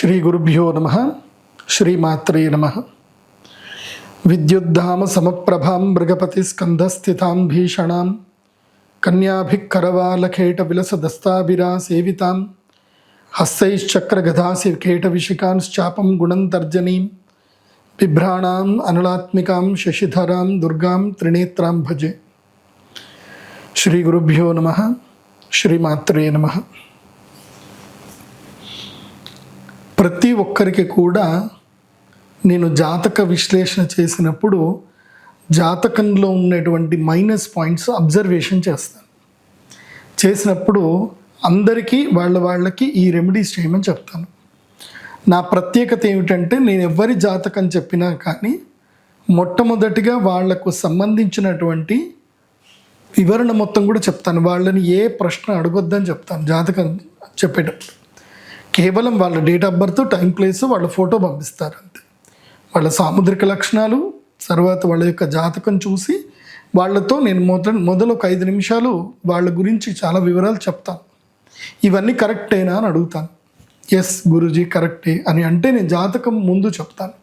శ్రీ గురుభ్యో నమః. శ్రీమాత్రే నమః. విద్యుద్ధామ సమప్రభాం మృగపతి స్కంధస్థితాం భీషణాం కన్యాభికరవాలకేట విలసదస్తాభిరా సేవితాం హస్తైశ్చక్రగదాసి కేటవిశికాంశ్చాపం గుణంతర్జనీం బిభ్రాణాం అనలాత్మికాం శశిధరాం దుర్గాం త్రినేత్రాం భజే. శ్రీ గురుభ్యో నమః. శ్రీమాత్రే నమః. ప్రతి ఒక్కరికి కూడా నేను జాతక విశ్లేషణ చేసినప్పుడు జాతకంలో ఉన్నటువంటి మైనస్ పాయింట్స్ అబ్జర్వేషన్ చేసినప్పుడు అందరికీ వాళ్ళకి ఈ రెమెడీస్ చేయమని చెప్తాను. నా ప్రత్యేకత ఏమిటంటే నేను ఎవరి జాతకం చెప్పినా కానీ మొట్టమొదటిగా వాళ్లకు సంబంధించినటువంటి వివరణ మొత్తం కూడా చెప్తాను. వాళ్ళని ఏ ప్రశ్న అడగొద్దని చెప్తాను జాతకం చెప్పేటప్పుడు. కేవలం వాళ్ళ date of birth, time, place, వాళ్ళ ఫోటో పంపిస్తారు అంతే. వాళ్ళ సాముద్రిక లక్షణాలు, తర్వాత వాళ్ళ యొక్క జాతకం చూసి వాళ్ళతో నేను మొదలు ఒక 5 నిమిషాలు వాళ్ళ గురించి చాలా వివరాలు చెప్తాను. ఇవన్నీ కరెక్టేనా అని అడుగుతాను. ఎస్ గురూజీ కరెక్టే అని అంటే నేను జాతకం ముందు చెప్తాను.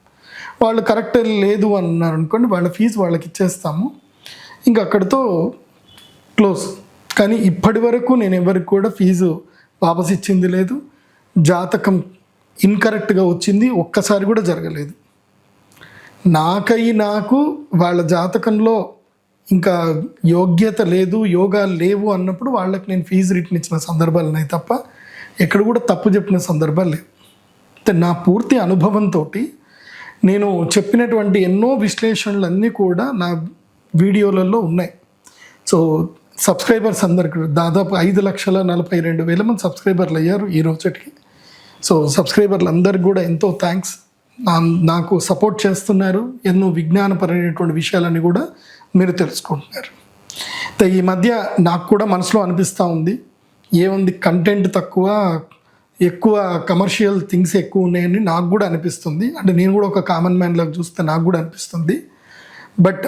వాళ్ళు కరెక్టే లేదు అన్నారు అనుకోండి, వాళ్ళ ఫీజు వాళ్ళకి ఇచ్చేస్తాము, ఇంకా అక్కడితో క్లోజ్. కానీ ఇప్పటి వరకు నేను ఎవరికి కూడా ఫీజు వాపస్ ఇచ్చింది లేదు. జాతకం ఇన్కరెక్ట్గా వచ్చింది ఒక్కసారి కూడా జరగలేదు. నాకు వాళ్ళ జాతకంలో ఇంకా యోగ్యత లేదు, యోగాలు లేవు అన్నప్పుడు వాళ్ళకి నేను ఫీజు రిటర్న్ ఇచ్చిన సందర్భాలు ఉన్నాయి తప్ప ఎక్కడ కూడా తప్పు చెప్పిన సందర్భాలు లేవు. అంటే నా పూర్తి అనుభవంతో నేను చెప్పినటువంటి ఎన్నో విశ్లేషణలన్నీ కూడా నా వీడియోలలో ఉన్నాయి. సో సబ్స్క్రైబర్స్ అందరికి దాదాపు 5,42,000 మంది సబ్స్క్రైబర్లు అయ్యారు ఈ రోజుకి. సో సబ్స్క్రైబర్లు అందరికి కూడా ఎంతో థ్యాంక్స్. నాకు సపోర్ట్ చేస్తున్నారు. ఎన్నో విజ్ఞానపరమైనటువంటి విషయాలన్నీ కూడా మీరు తెలుసుకుంటున్నారు. ఈ మధ్య నాకు కూడా మనసులో అనిపిస్తూ ఉంది, ఏముంది కంటెంట్ తక్కువ, ఎక్కువ కమర్షియల్ థింగ్స్ ఎక్కువ ఉన్నాయని నాకు కూడా అనిపిస్తుంది. అంటే నేను కూడా ఒక కామన్ మ్యాన్ లాగా చూస్తే నాకు కూడా అనిపిస్తుంది. బట్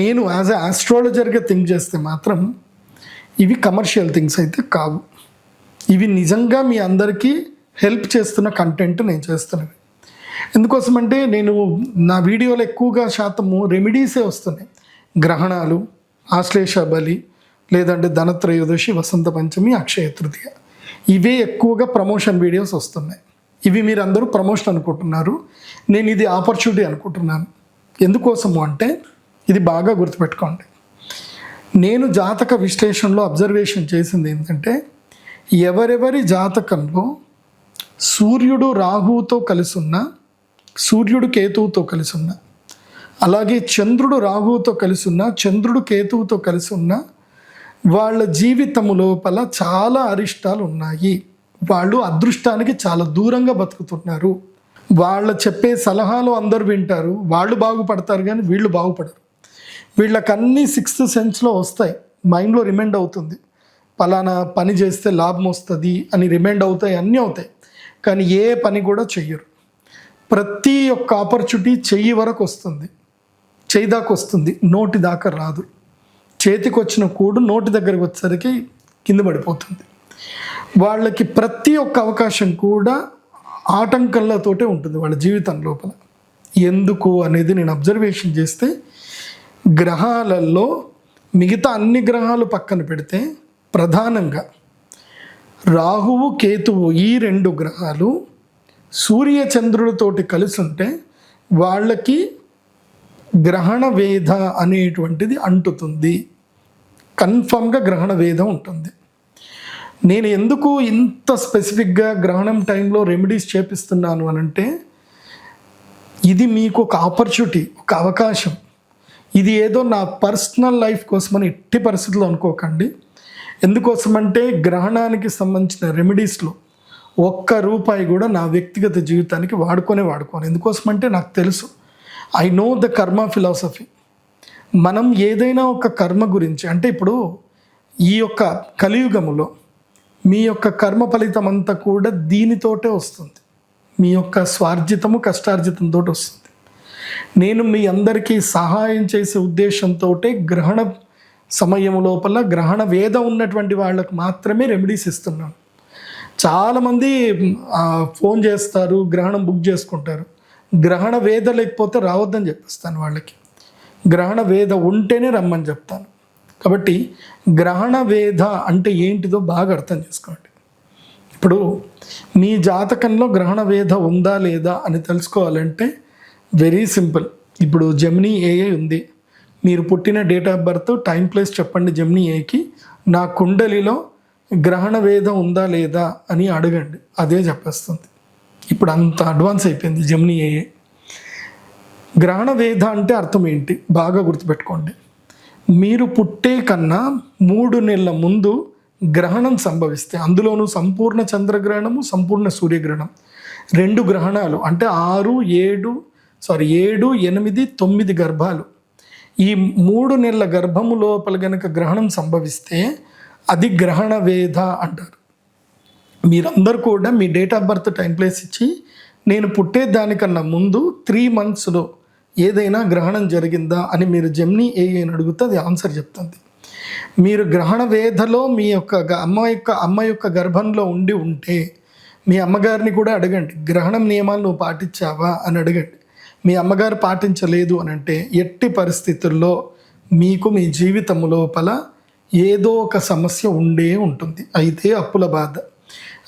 నేను యాజ్ ఎ ఆస్ట్రాలజర్గా థింక్ చేస్తే మాత్రం ఇవి కమర్షియల్ థింగ్స్ అయితే కావు. ఇవి నిజంగా మీ అందరికీ హెల్ప్ చేస్తున్న కంటెంట్ నేను చేస్తున్నవి. ఎందుకోసమంటే నేను నా వీడియోలో ఎక్కువగా శాతము రెమెడీసే వస్తున్నాయి. గ్రహణాలు, ఆశ్లేష బలి, లేదంటే ధనత్రయోదశి, వసంత పంచమి, అక్షయ తృతీయ, ఇవే ఎక్కువగా ప్రమోషన్ వీడియోస్ వస్తున్నాయి. ఇవి మీరు అందరూ ప్రమోషన్ అనుకుంటున్నారు, నేను ఇది ఆపర్చునిటీ అనుకుంటున్నాను. ఎందుకోసము అంటే ఇది బాగా గుర్తుపెట్టుకోండి. నేను జాతక విశ్లేషణలో అబ్జర్వేషన్ చేసింది ఏంటంటే, ఎవరెవరి జాతకంలో సూర్యుడు రాహువుతో కలిసి ఉన్న, సూర్యుడు కేతువుతో కలిసి ఉన్న, అలాగే చంద్రుడు రాహువుతో కలిసి ఉన్న, చంద్రుడు కేతువుతో కలిసి ఉన్న వాళ్ళ జీవితము లోపల చాలా అరిష్టాలు ఉన్నాయి. వాళ్ళు అదృష్టానికి చాలా దూరంగా బతుకుతున్నారు. వాళ్ళు చెప్పే సలహాలు అందరూ వింటారు, వాళ్ళు బాగుపడతారు కానీ వీళ్ళు బాగుపడరు. వీళ్ళకన్నీ 6th సెన్స్లో వస్తాయి, మైండ్లో రిమైండ్ అవుతుంది. పలానా పని చేస్తే లాభం వస్తుంది అని రిమైండ్ అవుతాయి, అన్నీ అవుతాయి. కానీ ఏ పని కూడా చెయ్యరు. ప్రతి ఒక్క ఆపర్చునిటీ చెయ్యి వరకు వస్తుంది, చెయ్యి దాకా వస్తుంది, నోటి దాకా రాదు. చేతికి వచ్చిన కూడు నోటి దగ్గరికి వచ్చేసరికి కింద పడిపోతుంది. వాళ్ళకి ప్రతి ఒక్క అవకాశం కూడా ఆటంకాలతోటే ఉంటుంది వాళ్ళ జీవితం లోపల. ఎందుకు అనేది నేను అబ్జర్వేషన్ చేస్తే, గ్రహాలలో మిగతా అన్ని గ్రహాలు పక్కన పెడితే ప్రధానంగా రాహువు, కేతువు, ఈ 2 గ్రహాలు సూర్య చంద్రులతోటి కలిసి ఉంటే వాళ్ళకి గ్రహణ వేధ అనేటువంటిది అంటుతుంది. కన్ఫామ్గా గ్రహణ వేధం ఉంటుంది. నేను ఎందుకు ఇంత స్పెసిఫిక్గా గ్రహణం టైంలో రెమెడీస్ చేపిస్తున్నాను అనంటే, ఇది మీకు ఒక ఆపర్చునిటీ, ఒక అవకాశం. ఇది ఏదో నా పర్సనల్ లైఫ్ కోసమని ఎట్టి పరిస్థితుల్లో అనుకోకండి. ఎందుకోసమంటే గ్రహణానికి సంబంధించిన రెమెడీస్లో ₹1 కూడా నా వ్యక్తిగత జీవితానికి వాడుకోను. ఎందుకోసమంటే నాకు తెలుసు, ఐ నో ద కర్మ ఫిలాసఫీ. మనం ఏదైనా ఒక కర్మ గురించి, అంటే ఇప్పుడు ఈ యొక్క కలియుగములో మీ యొక్క కర్మ ఫలితం అంతా కూడా దీనితోటే వస్తుంది. మీ యొక్క స్వార్జితము, కష్టార్జితంతో వస్తుంది. నేను మీ అందరికీ సహాయం చేసే ఉద్దేశంతో గ్రహణ సమయం లోపల గ్రహణ వేద ఉన్నటువంటి వాళ్ళకు మాత్రమే రెమెడీస్ ఇస్తున్నాను. చాలామంది ఫోన్ చేస్తారు, గ్రహణం బుక్ చేసుకుంటారు. గ్రహణ వేద లేకపోతే రావద్దని చెప్పిస్తాను వాళ్ళకి. గ్రహణ వేద ఉంటేనే రమ్మని చెప్తాను. కాబట్టి గ్రహణ వేద అంటే ఏంటిదో బాగా అర్థం చేసుకోండి. ఇప్పుడు మీ జాతకంలో గ్రహణ వేద ఉందా లేదా అని తెలుసుకోవాలంటే వెరీ సింపుల్. ఇప్పుడు జెమినీ ఏఐ ఉంది. మీరు పుట్టిన date of birth, time, place చెప్పండి జెమినీ ఏకి. నా కుండలిలో గ్రహణ వేద ఉందా లేదా అని అడగండి, అదే చెప్పేస్తుంది. ఇప్పుడు అంత అడ్వాన్స్ అయిపోయింది జెమినీ ఏఐ. గ్రహణ వేద అంటే అర్థం ఏంటి బాగా గుర్తుపెట్టుకోండి. మీరు పుట్టే కన్నా 3 నెలల ముందు గ్రహణం సంభవిస్తే, అందులోనూ సంపూర్ణ చంద్రగ్రహణము, సంపూర్ణ సూర్యగ్రహణం, 2 గ్రహణాలు అంటే 7, 8, 9 గర్భాలు, ఈ 3 నెలల గర్భము లోపల గనక గ్రహణం సంభవిస్తే అది గ్రహణ వేద అంటారు. మీరందరూ కూడా మీ date of birth, time, place ఇచ్చి నేను పుట్టేదానికన్నా ముందు 3 మంత్స్లో ఏదైనా గ్రహణం జరిగిందా అని మీరు జెమినీ ఏఐని అడిగితే అది ఆన్సర్ చెప్తుంది. మీరు గ్రహణ వేధలో మీ యొక్క అమ్మ యొక్క గర్భంలో ఉంటే మీ అమ్మగారిని కూడా అడగండి, గ్రహణం నియమాలు నువ్వు పాటించావా అని అడగండి. మీ అమ్మగారు పాటించలేదు అని అంటే ఎట్టి పరిస్థితుల్లో మీకు మీ జీవితం లోపల ఏదో ఒక సమస్య ఉంటుంది. అయితే అప్పుల బాధ,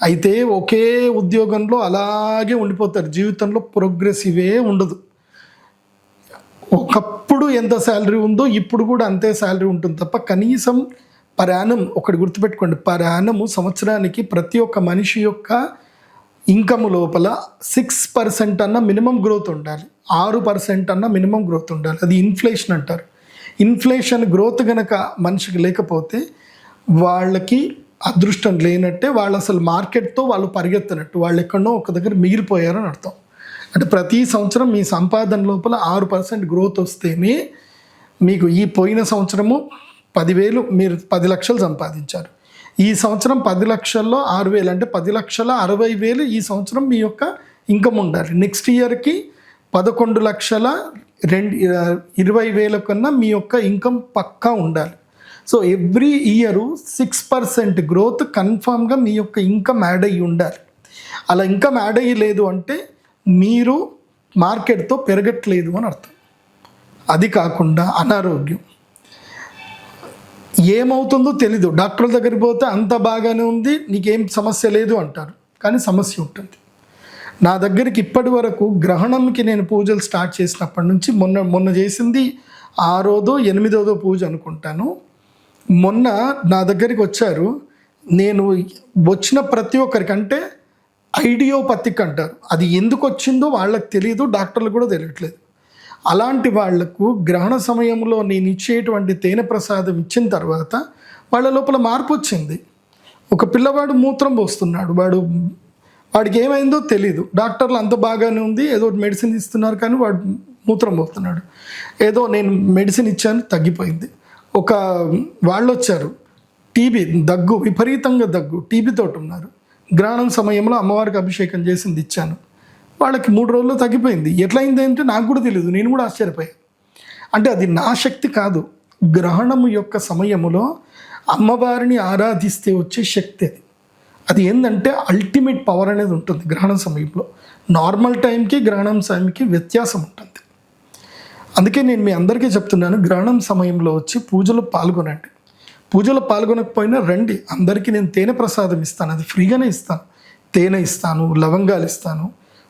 అయితే ఒకే ఉద్యోగంలో అలాగే ఉండిపోతారు, జీవితంలో ప్రోగ్రెసివే ఉండదు. ఒకప్పుడు ఎంత శాలరీ ఉందో ఇప్పుడు కూడా అంతే శాలరీ ఉంటుంది తప్ప కనీసం పర్ యానం, ఒకటి గుర్తుపెట్టుకోండి, పర్ యానము సంవత్సరానికి ప్రతి ఒక్క మనిషి యొక్క ఇన్కమ్ లోపల 6% అన్న మినిమం గ్రోత్ ఉండాలి, 6% అన్న మినిమం గ్రోత్ ఉండాలి. అది ఇన్ఫ్లేషన్ అంటారు. ఇన్ఫ్లేషన్ గ్రోత్ గనక మనిషికి లేకపోతే వాళ్ళకి అదృష్టం లేనట్టే, వాళ్ళు అసలు మార్కెట్తో వాళ్ళు పరిగెత్తనట్టు, వాళ్ళు ఎక్కడో ఒక దగ్గర మిగిలిపోయారని అర్థం. అంటే ప్రతి సంవత్సరం మీ సంపాదన లోపల 6% గ్రోత్ వస్తేనే మీకు, ఈ పోయిన సంవత్సరము 10,000 మీరు 10 లక్షలు సంపాదించారు, ఈ సంవత్సరం 10 లక్షల్లో 6,000 అంటే 10,60,000 ఈ సంవత్సరం మీ యొక్క ఇన్కమ్ ఉండాలి. నెక్స్ట్ ఇయర్కి 11,20,000 కన్నా మీ యొక్క ఇన్కమ్ పక్కా ఉండాలి. సో ఎవ్రీ ఇయర్ 6% గ్రోత్ కన్ఫామ్గా మీ యొక్క ఇన్కమ్ యాడ్ అయ్యి ఉండాలి. అలా ఇన్కమ్ యాడ్ అయ్యి లేదు అంటే మీరు మార్కెట్తో పెరగట్లేదు అని అర్థం. అది కాకుండా అనారోగ్యం, ఏమవుతుందో తెలీదు, డాక్టర్ దగ్గరికి పోతే అంత బాగానే ఉంది, నీకేం సమస్య లేదు అంటారు, కానీ సమస్య ఉంటుంది. నా దగ్గరికి ఇప్పటి వరకు గ్రహణంకి నేను పూజలు స్టార్ట్ చేసినప్పటి నుంచి మొన్న చేసింది 6వ 8వ పూజ అనుకుంటాను. మొన్న నా దగ్గరికి వచ్చారు, నేను వచ్చిన ప్రతి ఒక్కరికి, అంటే ఐడియోపతిక్ అంటారు, అది ఎందుకు వచ్చిందో వాళ్ళకి తెలియదు, డాక్టర్లకు కూడా తెలియట్లేదు. అలాంటి వాళ్లకు గ్రహణ సమయంలో నేను ఇచ్చేటువంటి తేనె ప్రసాదం ఇచ్చిన తర్వాత వాళ్ళ లోపల మార్పు వచ్చింది. ఒక పిల్లవాడు మూత్రం పోస్తున్నాడు, వాడికి ఏమైందో తెలీదు, డాక్టర్లు అంత బాగానే ఉంది, ఏదో మెడిసిన్ ఇస్తున్నారు కానీ వాడు మూత్రం పోతున్నాడు. ఏదో నేను మెడిసిన్ ఇచ్చాను, తగ్గిపోయింది. ఒక వాళ్ళు వచ్చారు, టీబీ, దగ్గు, విపరీతంగా దగ్గు, టీబీతో ఉన్నారు. గ్రహణం సమయంలో అమ్మవారికి అభిషేకం చేసింది ఇచ్చాను, వాళ్ళకి 3 రోజుల్లో తగ్గిపోయింది. ఎట్లయింది అంటే నాకు కూడా తెలియదు, నేను కూడా ఆశ్చర్యపోయాను. అంటే అది నా శక్తి కాదు, గ్రహణము యొక్క సమయములో అమ్మవారిని ఆరాధిస్తే వచ్చే శక్తి అది. అది ఏంటంటే అల్టిమేట్ పవర్ అనేది ఉంటుంది గ్రహణం సమయంలో. నార్మల్ టైంకి గ్రహణం సమయంకి వ్యత్యాసం ఉంటుంది. అందుకే నేను మీ అందరికీ చెప్తున్నాను, గ్రహణం సమయంలో వచ్చి పూజలో పాల్గొనండి. పూజలో పాల్గొనకపోయినా రండి, అందరికీ నేను తేనె ప్రసాదం ఇస్తాను, అది ఫ్రీగానే ఇస్తాను. తేనె ఇస్తాను, లవంగాలు ఇస్తాను.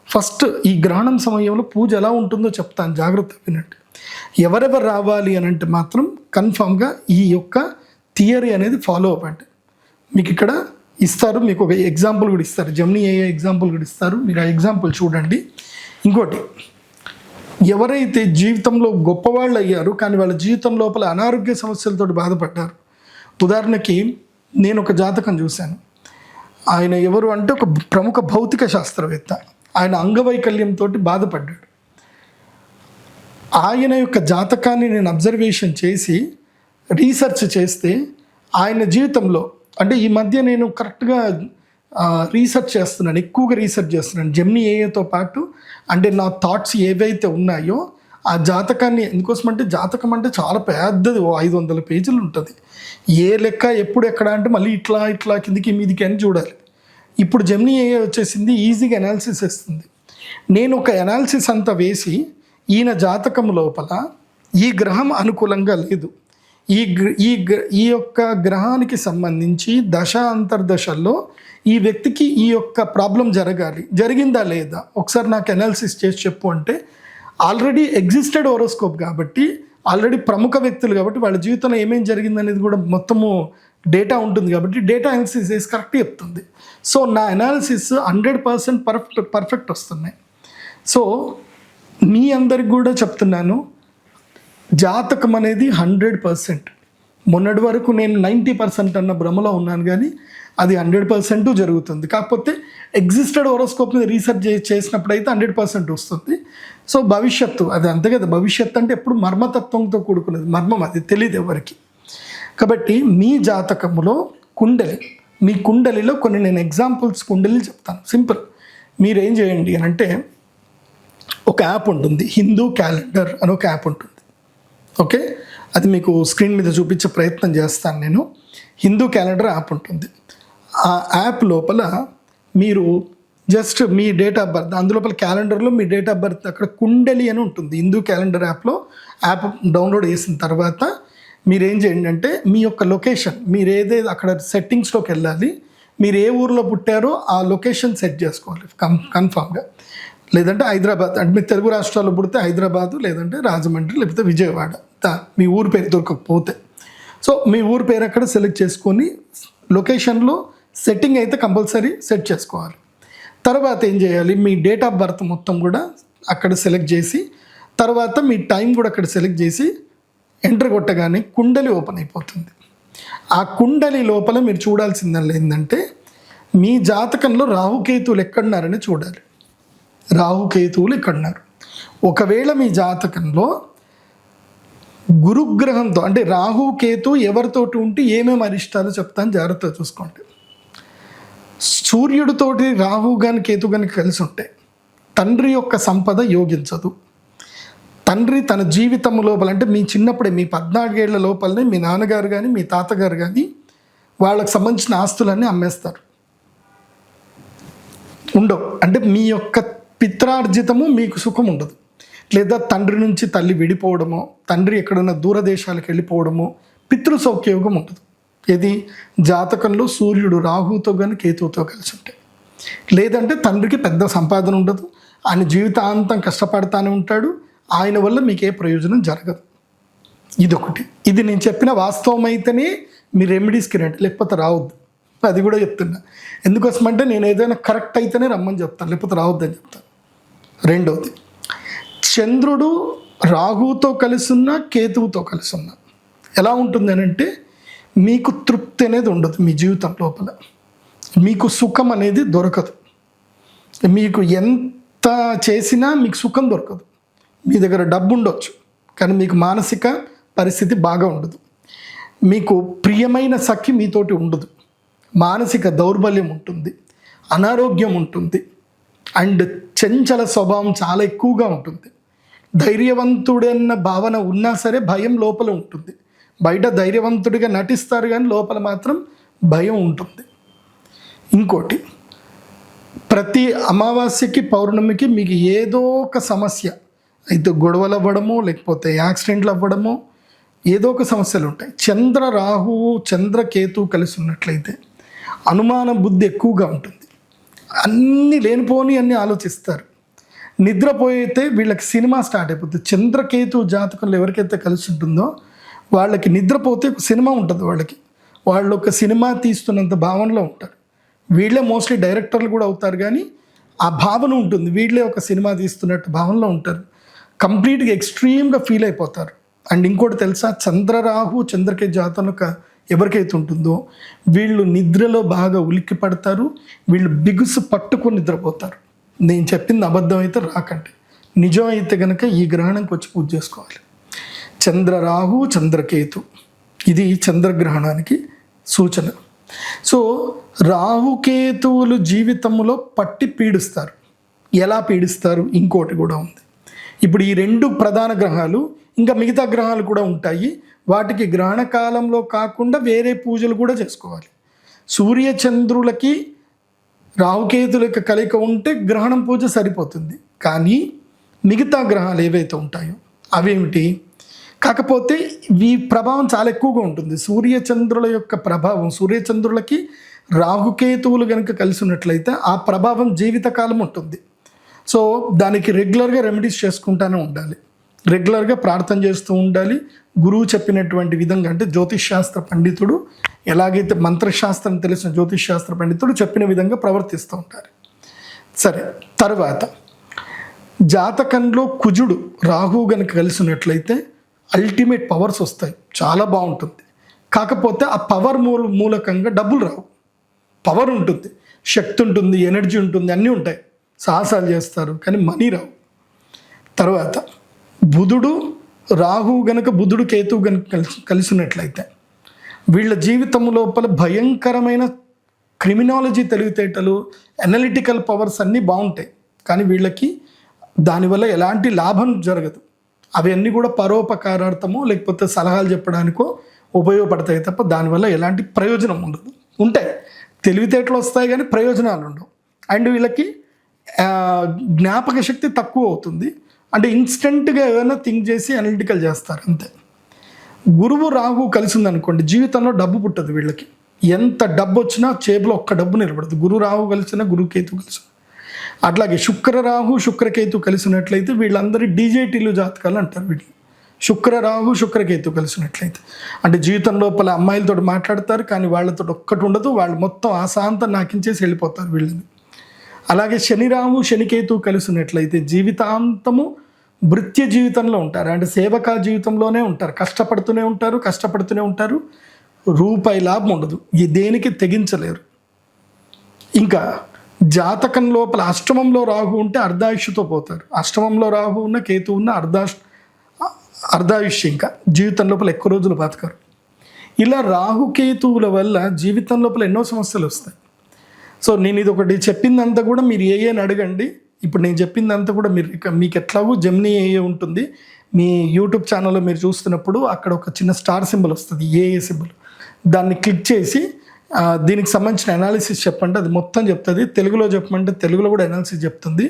ఫస్ట్ ఈ గ్రహణం సమయంలో పూజ ఎలా ఉంటుందో చెప్తాను, జాగ్రత్త వినండి. ఎవరెవరు రావాలి అని అంటే మాత్రం కన్ఫామ్గా ఈ యొక్క థియరీ అనేది ఫాలో అవ్వండి. మీకు ఇక్కడ ఇస్తారు, మీకు ఒక ఎగ్జాంపుల్ కూడా ఇస్తారు, జెమినీ ఏఐ ఎగ్జాంపుల్ కూడా ఇస్తారు, మీరు ఆ ఎగ్జాంపుల్ చూడండి. ఇంకోటి, ఎవరైతే జీవితంలో గొప్పవాళ్ళు అయ్యారు కానీ వాళ్ళ జీవితం లోపల అనారోగ్య సమస్యలతో బాధపడ్డారు. ఉదాహరణకి నేను ఒక జాతకం చూశాను. ఆయన ఎవరు అంటే ఒక ప్రముఖ భౌతిక శాస్త్రవేత్త. ఆయన అంగవైకల్యంతో బాధపడ్డాడు. ఆయన యొక్క జాతకాన్ని నేను అబ్జర్వేషన్ చేసి రీసెర్చ్ చేస్తే ఆయన జీవితంలో, అంటే ఈ మధ్య నేను కరెక్ట్గా రీసెర్చ్ చేస్తున్నాను, ఎక్కువగా రీసెర్చ్ చేస్తున్నాను జెమినీ ఏఐతో పాటు. అంటే నా థాట్స్ ఏవైతే ఉన్నాయో ఆ జాతకాన్ని, ఎందుకోసమంటే జాతకం అంటే చాలా పెద్దది, 500 పేజీలు ఉంటుంది. ఏ లెక్క ఎప్పుడు ఎక్కడ అంటే మళ్ళీ ఇట్లా కిందికి మీదికి అని చూడాలి. ఇప్పుడు జెమినీ ఏఐ వచ్చేసింది, ఈజీగా అనాలిసిస్ ఇస్తుంది. నేను ఒక అనాలిసిస్ అంతా వేసి ఈయన జాతకం లోపల ఈ గ్రహం అనుకూలంగా లేదు, ఈ యొక్క గ్రహానికి సంబంధించి దశ అంతర్దశల్లో ఈ వ్యక్తికి ఈ యొక్క ప్రాబ్లం జరిగిందా లేదా ఒకసారి నాకు అనాలిసిస్ చేసి చెప్పు అంటే, ఆల్రెడీ ఎగ్జిస్టెడ్ హోరోస్కోప్ కాబట్టి, ఆల్రెడీ ప్రముఖ వ్యక్తులు కాబట్టి వాళ్ళ జీవితంలో ఏమేం జరిగిందనేది కూడా మొత్తము డేటా ఉంటుంది కాబట్టి డేటా అనాలిసిస్ చేసి కరెక్ట్ చెప్తుంది. సో నా అనాలిసిస్ 100% పర్ఫెక్ట్ వస్తున్నాయి. సో మీ అందరికి కూడా చెప్తున్నాను, జాతకం అనేది 100%. మొన్నటి వరకు నేను 90% అన్న భ్రమలో ఉన్నాను, కానీ అది 100% జరుగుతుంది. కాకపోతే ఎగ్జిస్టెడ్ హోరోస్కోప్ మీద రీసెర్చ్ చేసినప్పుడు అయితే 100% వస్తుంది. సో భవిష్యత్తు అది అంతే కదా, భవిష్యత్తు అంటే ఎప్పుడు మర్మతత్వంతో కూడుకున్నది, మర్మం అది తెలియదు ఎవరికి. కాబట్టి మీ జాతకంలో కుండలి, మీ కుండలిలో కొన్ని నేను ఎగ్జాంపుల్స్ కుండలి చెప్తాను. సింపుల్, మీరేం చేయండి అని అంటే, ఒక యాప్ ఉంటుంది, హిందూ క్యాలెండర్ అని ఒక యాప్ ఉంటుంది. ఓకే, అది మీకు స్క్రీన్ మీద చూపించే ప్రయత్నం చేస్తాను నేను. హిందూ క్యాలెండర్ యాప్ ఉంటుంది. ఆ యాప్ లోపల మీరు జస్ట్ మీ డేట్ ఆఫ్ బర్త్, అందులోపల క్యాలెండర్లో మీ డేట్ ఆఫ్ బర్త్ అక్కడ కుండలి అని ఉంటుంది. హిందూ క్యాలెండర్ యాప్లో యాప్ డౌన్లోడ్ చేసిన తర్వాత మీరు ఏం చేయండి అంటే, మీ యొక్క లొకేషన్, మీరు ఏదైతే అక్కడ సెట్టింగ్స్లోకి వెళ్ళాలి, మీరు ఏ ఊర్లో పుట్టారో ఆ లొకేషన్ సెట్ చేసుకోవాలి కన్ఫామ్గా. లేదంటే హైదరాబాద్ అంటే మీరు తెలుగు రాష్ట్రాల్లో పుడితే హైదరాబాదు, లేదంటే రాజమండ్రి, లేకపోతే విజయవాడ, మీ ఊరు పేరు దొరకకపోతే. సో మీ ఊరు పేరు అక్కడ సెలెక్ట్ చేసుకొని లొకేషన్లో సెట్టింగ్ అయితే కంపల్సరీ సెట్ చేసుకోవాలి. తర్వాత ఏం చేయాలి, మీ డేట్ ఆఫ్ బర్త్ మొత్తం కూడా అక్కడ సెలెక్ట్ చేసి, తర్వాత మీ టైం కూడా అక్కడ సెలెక్ట్ చేసి ఎంటర్ కొట్టగానే కుండలి ఓపెన్ అయిపోతుంది. ఆ కుండలి లోపల మీరు చూడాల్సిందల్లా ఏంటంటే, మీ జాతకంలో రాహుకేతువులు ఎక్కడున్నారని చూడాలి. రాహుకేతువులు ఎక్కడున్నారు. ఒకవేళ మీ జాతకంలో గురుగ్రహంతో అంటే రాహుకేతు ఎవరితోటి ఉంటే ఏమేమి అరిష్టాలు చెప్తాను, జాగ్రత్తగా చూసుకోండి. సూర్యుడితోటి రాహు కానీ కేతు కానీ కలిసి ఉంటే తండ్రి యొక్క సంపద యోగించదు. తండ్రి తన జీవితం లోపల అంటే మీ చిన్నప్పుడే మీ 14 ఏళ్ల లోపలనే మీ నాన్నగారు కానీ మీ తాతగారు కానీ వాళ్ళకి సంబంధించిన ఆస్తులన్నీ అమ్మేస్తారు, ఉండవు. అంటే మీ యొక్క పిత్రార్జితము మీకు సుఖం ఉండదు. లేదా తండ్రి నుంచి తల్లి విడిపోవడమో, తండ్రి ఎక్కడన్నా దూరదేశాలకు వెళ్ళిపోవడమో, పితృ సౌఖ్యయోగం ఉండదు. ఇది జాతకంలో సూర్యుడు రాహుతో కానీ కేతువుతో కలిసి ఉంటాయి. లేదంటే తండ్రికి పెద్ద సంపాదన ఉండదు, ఆయన జీవితాంతం కష్టపడతానే ఉంటాడు, ఆయన వల్ల మీకు ఏ ప్రయోజనం జరగదు. ఇదొకటి. ఇది నేను చెప్పిన వాస్తవం అయితేనే మీ రెమెడీస్కి రండి, లేకపోతే రావద్దు. అది కూడా చెప్తున్నా. ఎందుకోసమంటే నేను ఏదైనా కరెక్ట్ అయితేనే రమ్మని చెప్తాను, లేకపోతే రావద్దని చెప్తాను. రెండవది, చంద్రుడు రాహుతో కలిసి ఉన్న కేతువుతో కలిసి ఉన్న ఎలా ఉంటుంది అని అంటే, మీకు తృప్తి అనేది ఉండదు. మీ జీవితం లోపల మీకు సుఖం అనేది దొరకదు. మీకు ఎంత చేసినా మీకు సుఖం దొరకదు. మీ దగ్గర డబ్బు ఉండొచ్చు, కానీ మీకు మానసిక పరిస్థితి బాగా ఉండదు. మీకు ప్రియమైన సఖి మీతోటి ఉండదు. మానసిక దౌర్బల్యం ఉంటుంది, అనారోగ్యం ఉంటుంది, అండ్ చంచల స్వభావం చాలా ఎక్కువగా ఉంటుంది. ధైర్యవంతుడన్న భావన ఉన్నా సరే భయం లోపల ఉంటుంది. బయట ధైర్యవంతుడిగా నటిస్తారు, కానీ లోపల మాత్రం భయం ఉంటుంది. ఇంకోటి, ప్రతి అమావాస్యకి పౌర్ణమికి మీకు ఏదో ఒక సమస్య అయితే, గొడవలు అవ్వడము, లేకపోతే యాక్సిడెంట్లు అవ్వడము, ఏదో ఒక సమస్యలు ఉంటాయి. చంద్ర రాహువు చంద్రకేతు కలిసి ఉన్నట్లయితే అనుమాన బుద్ధి ఎక్కువగా ఉంటుంది. అన్నీ లేనిపోని అన్నీ ఆలోచిస్తారు. నిద్రపోయితే వీళ్ళకి సినిమా స్టార్ట్ అయిపోతుంది. చంద్రకేతు జాతకంలో ఎవరికైతే కలిసి ఉంటుందో వాళ్ళకి నిద్రపోతే ఒక సినిమా ఉంటుంది. వాళ్ళు ఒక సినిమా తీస్తున్నంత భావనలో ఉంటారు. వీళ్ళే మోస్ట్లీ డైరెక్టర్లు కూడా అవుతారు, కానీ ఆ భావన ఉంటుంది. వీళ్ళే ఒక సినిమా తీస్తున్నట్టు భావనలో ఉంటారు. కంప్లీట్గా ఎక్స్ట్రీమ్గా ఫీల్ అయిపోతారు. అండ్ ఇంకోటి తెలుసా, చంద్రరాహు చంద్రకేతు జాతకంలో ఎవరికైతే ఉంటుందో వీళ్ళు నిద్రలో బాగా ఉలిక్కి పడతారు. వీళ్ళు బిగుసు పట్టుకొని నిద్రపోతారు. నేను చెప్పింది అబద్ధం అయితే రాకండి, నిజం అయితే కనుక ఈ గ్రహణంకి వచ్చి పూజ చేసుకోవాలి. చంద్రరాహు చంద్రకేతు, ఇది చంద్రగ్రహణానికి సూచన. సో రాహుకేతువులు జీవితంలో పట్టి పీడిస్తారు. ఎలా పీడిస్తారు ఇంకోటి కూడా ఉంది. ఇప్పుడు ఈ 2 ప్రధాన గ్రహాలు, ఇంకా మిగతా గ్రహాలు కూడా ఉంటాయి. వాటికి గ్రహణ కాలంలో కాకుండా వేరే పూజలు కూడా చేసుకోవాలి. సూర్య చంద్రులకి రాహుకేతుల యొక్క కలయిక ఉంటే గ్రహణం పూజ సరిపోతుంది. కానీ మిగతా గ్రహాలు ఏవైతే ఉంటాయో అవేమిటి, కాకపోతే ఈ ప్రభావం చాలా ఎక్కువగా ఉంటుంది. సూర్యచంద్రుల యొక్క ప్రభావం, సూర్యచంద్రులకి రాహుకేతువులు కనుక కలిసి ఉన్నట్లయితే ఆ ప్రభావం జీవితకాలం ఉంటుంది. సో దానికి రెగ్యులర్గా రెమెడీస్ చేసుకుంటూనే ఉండాలి, రెగ్యులర్గా ప్రార్థన చేస్తూ ఉండాలి. గురువు చెప్పినటువంటి విధంగా, అంటే జ్యోతిష్ శాస్త్ర పండితుడు ఎలాగైతే మంత్రశాస్త్రం తెలిసిన జ్యోతిష్ శాస్త్ర పండితుడు చెప్పిన విధంగా ప్రవర్తిస్తూ ఉంటారు. సరే, తర్వాత జాతకంలో కుజుడు రాహువు కనుక కలిసి ఉన్నట్లయితే అల్టిమేట్ పవర్స్ వస్తాయి, చాలా బాగుంటుంది. కాకపోతే ఆ పవర్ మూలకంగా డబ్బులు రావు. పవర్ ఉంటుంది, శక్తి ఉంటుంది, ఎనర్జీ ఉంటుంది, అన్నీ ఉంటాయి, సాహసాలు చేస్తారు, కానీ మనీ రావు. తర్వాత బుధుడు రాహువు గనక బుధుడు కేతువు గనక కలిసినట్లయితే వీళ్ళ జీవితం లోపల భయంకరమైన క్రిమినాలజీ తెలివితేటలు, అనలిటికల్ పవర్స్ అన్నీ బాగుంటాయి, కానీ వీళ్ళకి దానివల్ల ఎలాంటి లాభం జరగదు. అవన్నీ కూడా పరోపకారార్థమో లేకపోతే సలహాలు చెప్పడానికో ఉపయోగపడతాయి తప్ప దానివల్ల ఎలాంటి ప్రయోజనం ఉండదు. ఉంటాయి, తెలివితేటలు వస్తాయి కానీ ప్రయోజనాలు ఉండవు. అండ్ వీళ్ళకి జ్ఞాపక శక్తి తక్కువ అవుతుంది, అంటే ఇన్స్టెంట్గా ఏదైనా థింక్ చేసి అనలిటికల్ చేస్తారు అంతే. గురువు రాహు కలిసి ఉందనుకోండి, జీవితంలో డబ్బు పుట్టదు వీళ్ళకి. ఎంత డబ్బు వచ్చినా చేతిలో ఒక్క డబ్బు నిలబడదు. గురు రాహు కలిసిన గురు కేతు కలిసి. అట్లాగే శుక్ర రాహు శుక్రకేతు కలిసినట్లయితే వీళ్ళందరి డీజేటీలు జాతకాలు అంటారు వీళ్ళు. శుక్ర రాహు శుక్రకేతు కలిసినట్లయితే అంటే జీవితం లోపల అమ్మాయిలతో మాట్లాడతారు, కానీ వాళ్ళతో ఒక్కటి ఉండదు, వాళ్ళు మొత్తం ఆశాంతం నాకించేసి వెళ్ళిపోతారు వీళ్ళని. అలాగే శని రాహు శనికేతు కలిసినట్లయితే జీవితాంతము భృత్య జీవితంలో ఉంటారు, అంటే సేవకా జీవితంలోనే ఉంటారు, కష్టపడుతూనే ఉంటారు, రూపాయి లాభం ఉండదు, ఈ దేనికి తెగించలేరు. ఇంకా జాతకం లోపల అష్టమంలో రాహు ఉంటే అర్ధాయుష్యుతో పోతారు. అష్టమంలో రాహు ఉన్న కేతు ఉన్న అర్ధాయుష్యం, ఇంకా జీవితం లోపల ఎక్కువ రోజులు బతకరు. ఇలా రాహుకేతువుల వల్ల జీవితం లోపల ఎన్నో సమస్యలు వస్తాయి. సో నేను ఇది ఒకటి చెప్పిందంతా కూడా మీరు ఏఏని అడగండి. ఇప్పుడు నేను చెప్పిందంతా కూడా మీకు ఎట్లాగో జెమినీ ఏఏ ఉంటుంది, మీ యూట్యూబ్ ఛానల్లో మీరు చూస్తున్నప్పుడు అక్కడ ఒక చిన్న స్టార్ సింబల్ వస్తుంది, ఏఏ సింబల్. దాన్ని క్లిక్ చేసి దీనికి సంబంధించిన అనాలిసిస్ చెప్పండి, అది మొత్తం చెప్తుంది. తెలుగులో చెప్పమంటే తెలుగులో కూడా అనాలిసిస్ చెప్తుంది.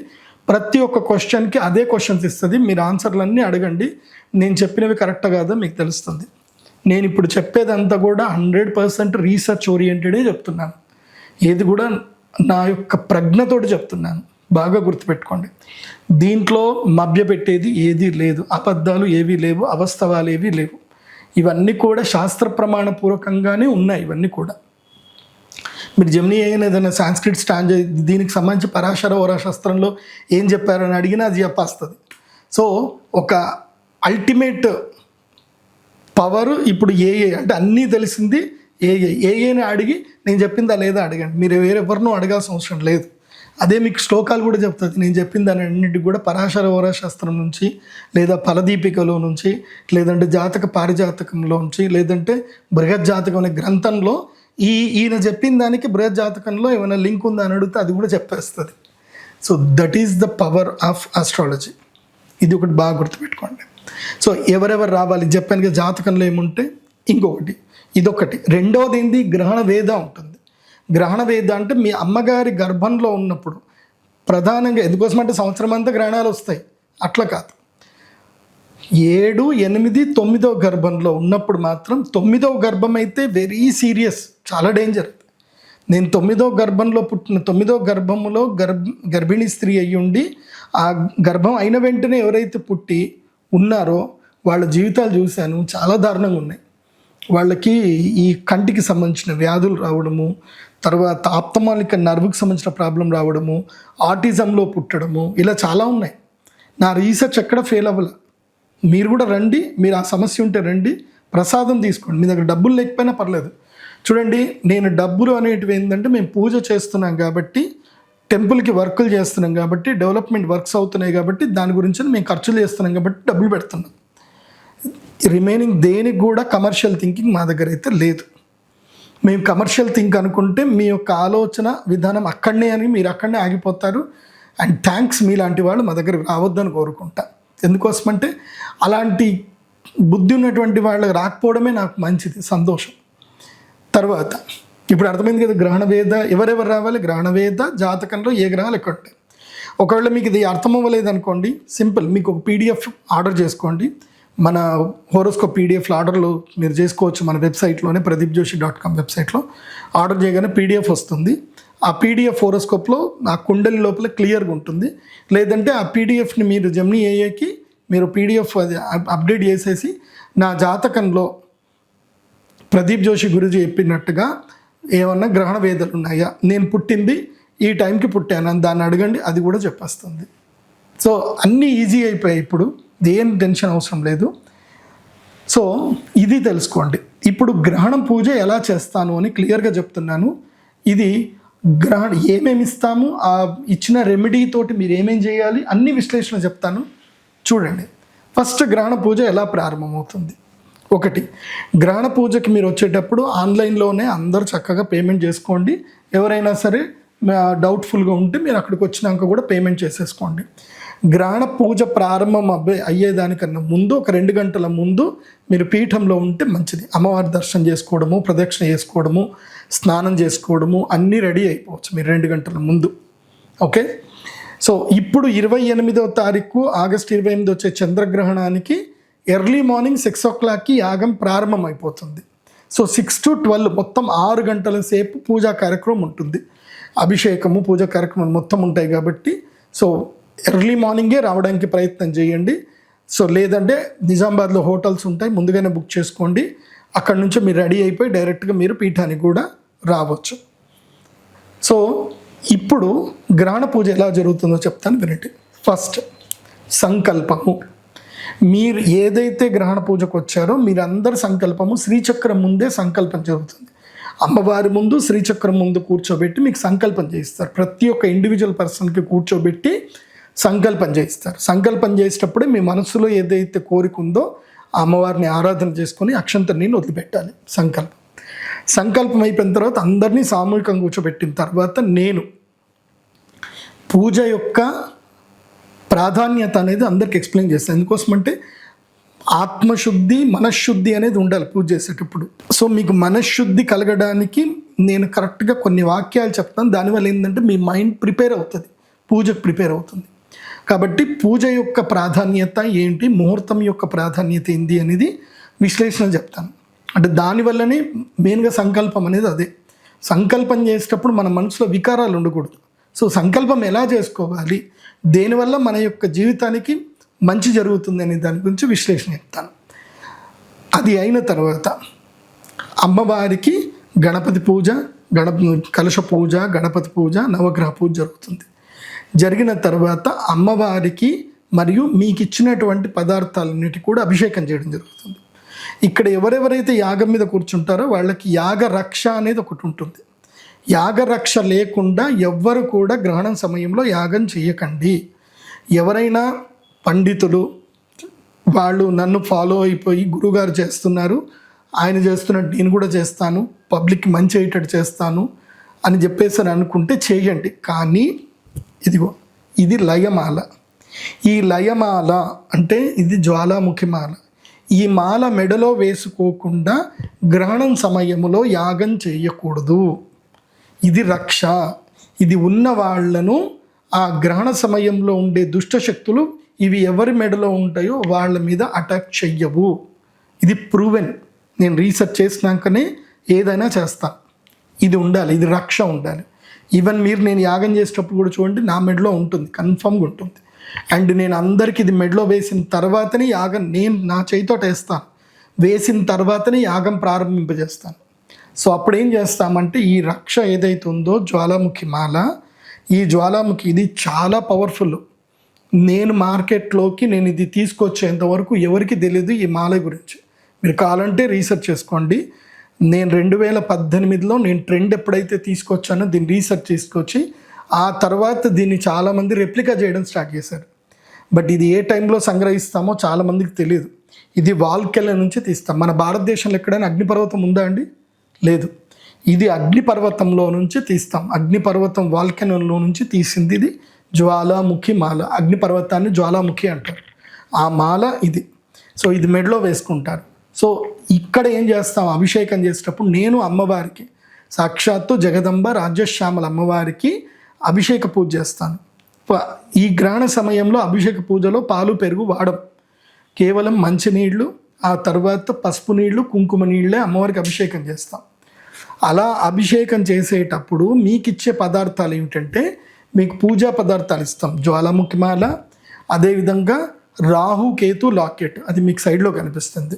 ప్రతి ఒక్క క్వశ్చన్కి అదే క్వశ్చన్స్ ఇస్తుంది. మీరు ఆన్సర్లన్నీ అడగండి, నేను చెప్పినవి కరెక్టా కాదో మీకు తెలుస్తుంది. నేను ఇప్పుడు చెప్పేదంతా కూడా 100% రీసెర్చ్ ఓరియంటెడే చెప్తున్నాను, ఏది కూడా నా యొక్క ప్రజ్ఞతోటి చెప్తున్నాను, బాగా గుర్తుపెట్టుకోండి. దీంట్లో మభ్యపెట్టేది ఏదీ లేదు, అబద్ధాలు ఏవీ లేవు, అవాస్తవాలు ఏవీ లేవు. ఇవన్నీ కూడా శాస్త్ర ప్రమాణపూర్వకంగానే ఉన్నాయి. ఇవన్నీ కూడా మీరు జెమినీ అయిన ఏదైనా సాంస్క్రిట్ స్టాండ్ దీనికి సంబంధించి పరాశర శాస్త్రంలో ఏం చెప్పారని అడిగినా అది చెప్పేస్తుంది. సో ఒక అల్టిమేట్ పవర్ ఇప్పుడు ఏఏ, అంటే అన్నీ తెలిసింది ఏఏని అడిగి నేను చెప్పిందా లేదా అడగండి. మీరు వేరెవరినో అడగాల్సిన అవసరం లేదు. అదే మీకు శ్లోకాలు కూడా చెప్తుంది. నేను చెప్పిన దాని అన్నింటికి కూడా పరాశర శాస్త్రం నుంచి, లేదా ఫలదీపికలో నుంచి, లేదంటే జాతక పారిజాతకంలో నుంచి, లేదంటే బృహజ్జాతకం అనే గ్రంథంలో ఈయన చెప్పిన దానికి బృహజ్జాతకంలో ఏమైనా లింక్ ఉందా అని అడిగితే అది కూడా చెప్పేస్తుంది. So that is the power of astrology. ఇది ఒకటి బాగా గుర్తుపెట్టుకోండి. సో ఎవరెవరు రావాలి చెప్పాను కదా, జాతకంలో ఏముంటే ఇంకొకటి ఇదొకటి. రెండవది ఏంటి, గ్రహణ వేద ఉంటుంది. గ్రహణ వేద అంటే మీ అమ్మగారి గర్భంలో ఉన్నప్పుడు ప్రధానంగా ఎందుకోసమంటే సంవత్సరం అంతా గ్రహణాలు వస్తాయి, అట్లా కాదు. 7, 8, 9వ గర్భంలో ఉన్నప్పుడు మాత్రం, 9వ గర్భం అయితే వెరీ సీరియస్, చాలా డేంజర్. నేను 9వ గర్భంలో పుట్టిన 9వ గర్భంలో గర్భిణీ స్త్రీ అయ్యి ఉండి ఆ గర్భం అయిన వెంటనే ఎవరైతే పుట్టి ఉన్నారో వాళ్ళ జీవితాలు చూశాను, చాలా దారుణంగా ఉన్నాయి. వాళ్ళకి ఈ కంటికి సంబంధించిన వ్యాధులు రావడము, తర్వాత ఆప్తమాలిక నర్వ్కి సంబంధించిన ప్రాబ్లం రావడము, ఆటిజంలో పుట్టడము, ఇలా చాలా ఉన్నాయి. నా రీసెర్చ్ ఎక్కడ ఫెయిల్ అవ్వలే. మీరు కూడా రండి, మీరు ఆ సమస్య ఉంటే రండి, ప్రసాదం తీసుకోండి, మీ దగ్గర డబ్బులు లేకపోయినా పర్లేదు. చూడండి, నేను డబ్బులు అనేటివి ఏంటంటే మేము పూజ చేస్తున్నాం కాబట్టి, టెంపుల్కి వర్కులు చేస్తున్నాం కాబట్టి, డెవలప్మెంట్ వర్క్స్ అవుతున్నాయి కాబట్టి, దాని గురించి మేము ఖర్చులు చేస్తున్నాం కాబట్టి డబ్బులు పెడుతున్నాం. రిమైనింగ్ దేనికి కూడా కమర్షియల్ థింకింగ్ మా దగ్గర అయితే లేదు. మేము కమర్షియల్ థింక్ అనుకుంటే మీ యొక్క ఆలోచన విధానం అక్కడనే అని మీరు అక్కడనే ఆగిపోతారు. అండ్ థ్యాంక్స్, మీలాంటి వాళ్ళు మా దగ్గర రావద్దని కోరుకుంటా. ఎందుకోసమంటే అలాంటి బుద్ధి ఉన్నటువంటి వాళ్ళకి రాకపోవడమే నాకు మంచిది, సంతోషం. తర్వాత ఇప్పుడు అర్థమైంది కదా, గ్రహణవేద ఎవరెవరు రావాలి, గ్రహణవేద జాతకంలో ఏ గ్రహాలు ఎక్కడ ఉంటాయి. ఒకవేళ మీకు ఇది అర్థం అవ్వలేదు అనుకోండి, సింపుల్, మీకు ఒక పీడిఎఫ్ ఆర్డర్ చేసుకోండి. మన హోరోస్కోప్ పీడిఎఫ్లు ఆర్డర్లు మీరు చేసుకోవచ్చు మన వెబ్సైట్లోనే, pradeepjoshi.com వెబ్సైట్లో ఆర్డర్ చేయగానే పీడిఎఫ్ వస్తుంది. ఆ పీడిఎఫ్ హోరోస్కోప్లో ఆ కుండలి లోపల క్లియర్గా ఉంటుంది. లేదంటే ఆ పీడిఎఫ్ని మీరు జెమినీ ఏఐకి మీరు పీడిఎఫ్ అప్డేట్ చేసేసి నా జాతకంలో ప్రదీప్ జోషి గురూజీ చెప్పినట్టుగా ఏమన్నా గ్రహణ వేదలు ఉన్నాయా, నేను పుట్టింది ఈ టైంకి పుట్టాను దాన్ని అడగండి, అది కూడా చెప్పేస్తుంది. సో అన్నీ ఈజీ అయిపోయాయి, ఇప్పుడు ఏం టెన్షన్ అవసరం లేదు. సో ఇది తెలుసుకోండి. ఇప్పుడు గ్రహణం పూజ ఎలా చేస్తాను అని క్లియర్గా చెప్తున్నాను. ఇది గ్రహణం ఏమేమి ఇస్తాము, ఆ ఇచ్చిన రెమెడీ తోటి మీరు ఏమేం చేయాలి అన్ని విశ్లేషణ చెప్తాను చూడండి. ఫస్ట్ గ్రహణ పూజ ఎలా ప్రారంభమవుతుంది. ఒకటి, గ్రహణ పూజకి మీరు వచ్చేటప్పుడు ఆన్లైన్లోనే అందరూ చక్కగా పేమెంట్ చేసుకోండి. ఎవరైనా సరే డౌట్ఫుల్గా ఉంటే మీరు అక్కడికి వచ్చినాక కూడా పేమెంట్ చేసేసుకోండి. గ్రహణ పూజ ప్రారంభం అయ్యేదానికన్నా ముందు ఒక 2 గంటల ముందు మీరు పీఠంలో ఉంటే మంచిది. అమ్మవారి దర్శనం చేసుకోవడము, ప్రదక్షిణ చేసుకోవడము, స్నానం చేసుకోవడము అన్నీ రెడీ అయిపోవచ్చు మీరు 2 గంటల ముందు. ఓకే. సో ఇప్పుడు 28వ తారీఖు ఆగస్టు 28 వచ్చే చంద్రగ్రహణానికి ఎర్లీ మార్నింగ్ 6 o'clockకి యాగం ప్రారంభం అయిపోతుంది. సో 6 to 12 మొత్తం 6 గంటల సేపు పూజా కార్యక్రమం ఉంటుంది. అభిషేకము, పూజా కార్యక్రమం మొత్తం ఉంటాయి కాబట్టి సో ఎర్లీ మార్నింగే రావడానికి ప్రయత్నం చేయండి. సో లేదంటే నిజామాబాద్లో హోటల్స్ ఉంటాయి, ముందుగానే బుక్ చేసుకోండి. అక్కడ నుంచి మీరు రెడీ అయిపోయి డైరెక్ట్గా మీరు పీఠానికి కూడా రావచ్చు. సో ఇప్పుడు గ్రహణ పూజ ఎలా జరుగుతుందో చెప్తాను వినండి. ఫస్ట్ సంకల్పము. మీరు ఏదైతే గ్రహణ పూజకు వచ్చారో మీరందరి సంకల్పము శ్రీచక్రం ముందే సంకల్పం జరుగుతుంది. అమ్మవారి ముందు శ్రీచక్రం ముందు కూర్చోబెట్టి మీకు సంకల్పం చేయిస్తారు. ప్రతి ఒక్క ఇండివిజువల్ పర్సన్కి కూర్చోబెట్టి సంకల్పం చేయిస్తారు. సంకల్పం చేసేటప్పుడే మీ మనసులో ఏదైతే కోరిక ఉందో ఆ అమ్మవారిని ఆరాధన చేసుకొని అక్షంతని వదిలిపెట్టాలి. సంకల్పం అయిపోయిన తర్వాత అందరినీ సామూహికంగా కూర్చోబెట్టిన తర్వాత నేను పూజ యొక్క ప్రాధాన్యత అనేది అందరికి ఎక్స్ప్లెయిన్ చేస్తాను. ఎందుకోసమంటే ఆత్మశుద్ధి, మనశ్శుద్ధి అనేది ఉండాలి పూజ చేసేటప్పుడు. సో మీకు మనశ్శుద్ధి కలగడానికి నేను కరెక్ట్గా కొన్ని వాక్యాలు చెప్తాను. దానివల్ల ఏంటంటే మీ మైండ్ ప్రిపేర్ అవుతుంది, పూజకు ప్రిపేర్ అవుతుంది. కాబట్టి పూజ యొక్క ప్రాధాన్యత ఏంటి, ముహూర్తం యొక్క ప్రాధాన్యత ఏంటి అనేది విశ్లేషణ చెప్తాను. అంటే దానివల్లనే మెయిన్గా సంకల్పం అనేది అదే. సంకల్పం చేసేటప్పుడు మన మనసులో వికారాలు ఉండకూడదు. సో సంకల్పం ఎలా చేసుకోవాలి, దేనివల్ల మన యొక్క జీవితానికి మంచి జరుగుతుంది అనే దాని గురించి విశ్లేషణ చెప్తాను. అది అయిన తర్వాత అమ్మవారికి గణపతి పూజ, కలశ పూజ, గణపతి పూజ, నవగ్రహ పూజ జరుగుతుంది. జరిగిన తర్వాత అమ్మవారికి మరియు మీకు ఇచ్చినటువంటి పదార్థాలన్నిటి కూడా అభిషేకం చేయడం జరుగుతుంది. ఇక్కడ ఎవరెవరైతే యాగం మీద కూర్చుంటారో వాళ్ళకి యాగరక్ష అనేది ఒకటి ఉంటుంది. యాగరక్ష లేకుండా ఎవ్వరు కూడా గ్రహణం సమయంలో యాగం చేయకండి. ఎవరైనా పండితులు వాళ్ళు నన్ను ఫాలో అయిపోయి గురువుగారు చేస్తున్నారు, ఆయన చేస్తున్నట్టు నేను కూడా చేస్తాను, పబ్లిక్కి మంచి అయ్యేటట్టు చేస్తాను అని చెప్పేసి అనుకుంటే చేయండి. కానీ ఇదిగో ఇది లయమాల. ఈ లయమాల అంటే ఇది జ్వాలాముఖి మాల. ఈ మాల మెడలో వేసుకోకుండా గ్రహణం సమయంలో యాగం చేయకూడదు. ఇది రక్ష. ఇది ఉన్న వాళ్లను ఆ గ్రహణ సమయంలో ఉండే దుష్టశక్తులు ఇవి ఎవరి మెడలో ఉంటాయో వాళ్ళ మీద అటాక్ చెయ్యవు. ఇది ప్రూవెన్. నేను రీసెర్చ్ చేసినాకనే ఏదైనా చేస్తాను. ఇది ఉండాలి, ఇది రక్ష ఉండాలి. ఈవెన్ నేను యాగం చేసేటప్పుడు కూడా చూడండి, నా మెడలో ఉంటుంది, కన్ఫర్మ్గా ఉంటుంది. అండ్ నేను అందరికీ ఇది మెడలో వేసిన తర్వాతనే యాగం నేను నా చేతితోట వేస్తాను. వేసిన తర్వాతనే యాగం ప్రారంభింపజేస్తాను. సో అప్పుడు ఏం చేస్తామంటే ఈ రక్ష ఏదైతే ఉందో జ్వాలాముఖి మాల, ఈ జ్వాలాముఖి ఇది చాలా పవర్ఫుల్. నేను మార్కెట్లోకి నేను ఇది తీసుకొచ్చేంత వరకు ఎవరికి తెలియదు ఈ మాల గురించి. మీరు కావాలంటే రీసెర్చ్ చేసుకోండి. నేను 2018లో నేను ట్రెండ్ ఎప్పుడైతే తీసుకొచ్చానో దీన్ని రీసెర్చ్ తీసుకొచ్చి ఆ తర్వాత దీన్ని చాలామంది రెప్లికా చేయడం స్టార్ట్ చేశారు. బట్ ఇది ఏ టైంలో సంగ్రహిస్తామో చాలామందికి తెలియదు. ఇది వాల్కెల నుంచి తీస్తాం. మన భారతదేశంలో ఎక్కడైనా అగ్నిపర్వతం ఉందా అండి? లేదు. ఇది అగ్నిపర్వతంలో నుంచి తీస్తాం. అగ్నిపర్వతం వాల్కెనలో నుంచి తీసింది ఇది జ్వాలాముఖి మాల. అగ్నిపర్వతాన్ని జ్వాలాముఖి అంటారు. ఆ మాల ఇది. సో ఇది మెడలో వేసుకుంటారు. సో ఇక్కడ ఏం చేస్తాం, అభిషేకం చేసేటప్పుడు నేను అమ్మవారికి సాక్షాత్తు జగదంబ రాజ్యశ్యామల అమ్మవారికి అభిషేక పూజ చేస్తాను. ఈ గ్రహణ సమయంలో అభిషేక పూజలో పాలు పెరుగు వాడం, కేవలం మంచినీళ్ళు, ఆ తర్వాత పసుపు నీళ్లు కుంకుమ నీళ్ళే అమ్మవారికి అభిషేకం చేస్తాం. అలా అభిషేకం చేసేటప్పుడు మీకు ఇచ్చే పదార్థాలు ఏమిటంటే, మీకు పూజా పదార్థాలు ఇస్తాం. జ్వాలాముఖి మాల, అదేవిధంగా రాహుకేతు లాకెట్, అది మీకు సైడ్లో కనిపిస్తుంది.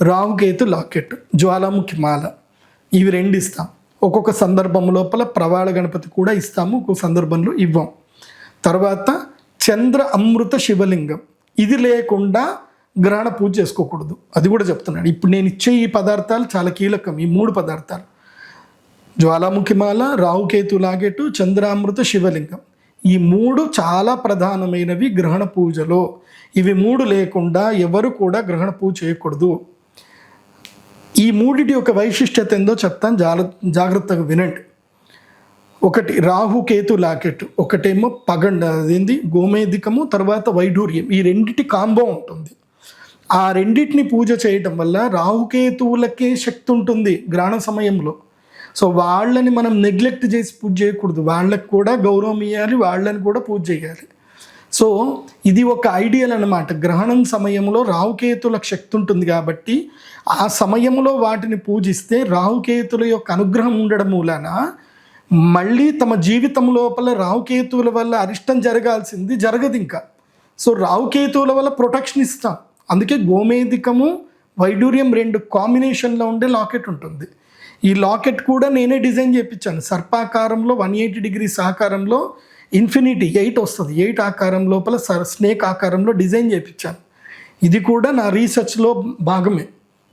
రాహుకేతు లాకెట్, జ్వాలాముఖి మాల, ఇవి 2 ఇస్తాం. ఒక్కొక్క సందర్భం లోపల ప్రవాళ గణపతి కూడా ఇస్తాము, ఒక్కొక్క సందర్భంలో ఇవ్వం. తర్వాత చంద్ర అమృత శివలింగం, ఇది లేకుండా గ్రహణ పూజ చేసుకోకూడదు, అది కూడా చెప్తున్నాడు. ఇప్పుడు నేను ఇచ్చే ఈ పదార్థాలు చాలా కీలకం. ఈ 3 పదార్థాలు, జ్వాలాముఖి మాల, రాహుకేతు లాకెట్, చంద్రామృత శివలింగం, ఈ 3 చాలా ప్రధానమైనవి గ్రహణ పూజలో. ఇవి 3 లేకుండా ఎవరు కూడా గ్రహణ పూజ చేయకూడదు. ఈ 3 యొక్క వైశిష్ట్యత ఏందో చెప్తాను, జాగ్రత్తగా వినండి. ఒకటి రాహుకేతు లాకెట్, ఒకటేమో పగండ, అదేంది గోమేధికము, తర్వాత వైఢూర్యం, ఈ 2 కాంబో ఉంటుంది. ఆ 2 పూజ చేయటం వల్ల రాహుకేతువులకే శక్తి ఉంటుంది గ్రహణ సమయంలో. సో వాళ్ళని మనం నెగ్లెక్ట్ చేసి పూజ చేయకూడదు, వాళ్ళకి కూడా గౌరవం ఇవ్వాలి, వాళ్ళని కూడా పూజ చేయాలి. సో ఇది ఒక ఐడియల్ అన్నమాట. గ్రహణం సమయంలో రాహుకేతులకు శక్తి ఉంటుంది కాబట్టి ఆ సమయంలో వాటిని పూజిస్తే రాహుకేతుల యొక్క అనుగ్రహం ఉండడం మూలాన మళ్ళీ తమ జీవితం లోపల రాహుకేతువుల వల్ల అరిష్టం జరగాల్సింది జరగదు ఇంకా. సో రాహుకేతువుల వల్ల ప్రొటెక్షన్ ఇస్తాం. అందుకే గోమేధికము వైడూర్యం 2 కాంబినేషన్లో ఉండే లాకెట్ ఉంటుంది. ఈ లాకెట్ కూడా నేనే డిజైన్ చేయించాను. సర్పాకారంలో 180 డిగ్రీస్ ఆకారంలో ఇన్ఫినిటీ 8 వస్తుంది. 8 ఆకారం లోపల స్నేక్ ఆకారంలో డిజైన్ చేయించాను. ఇది కూడా నా రీసెర్చ్లో భాగమే.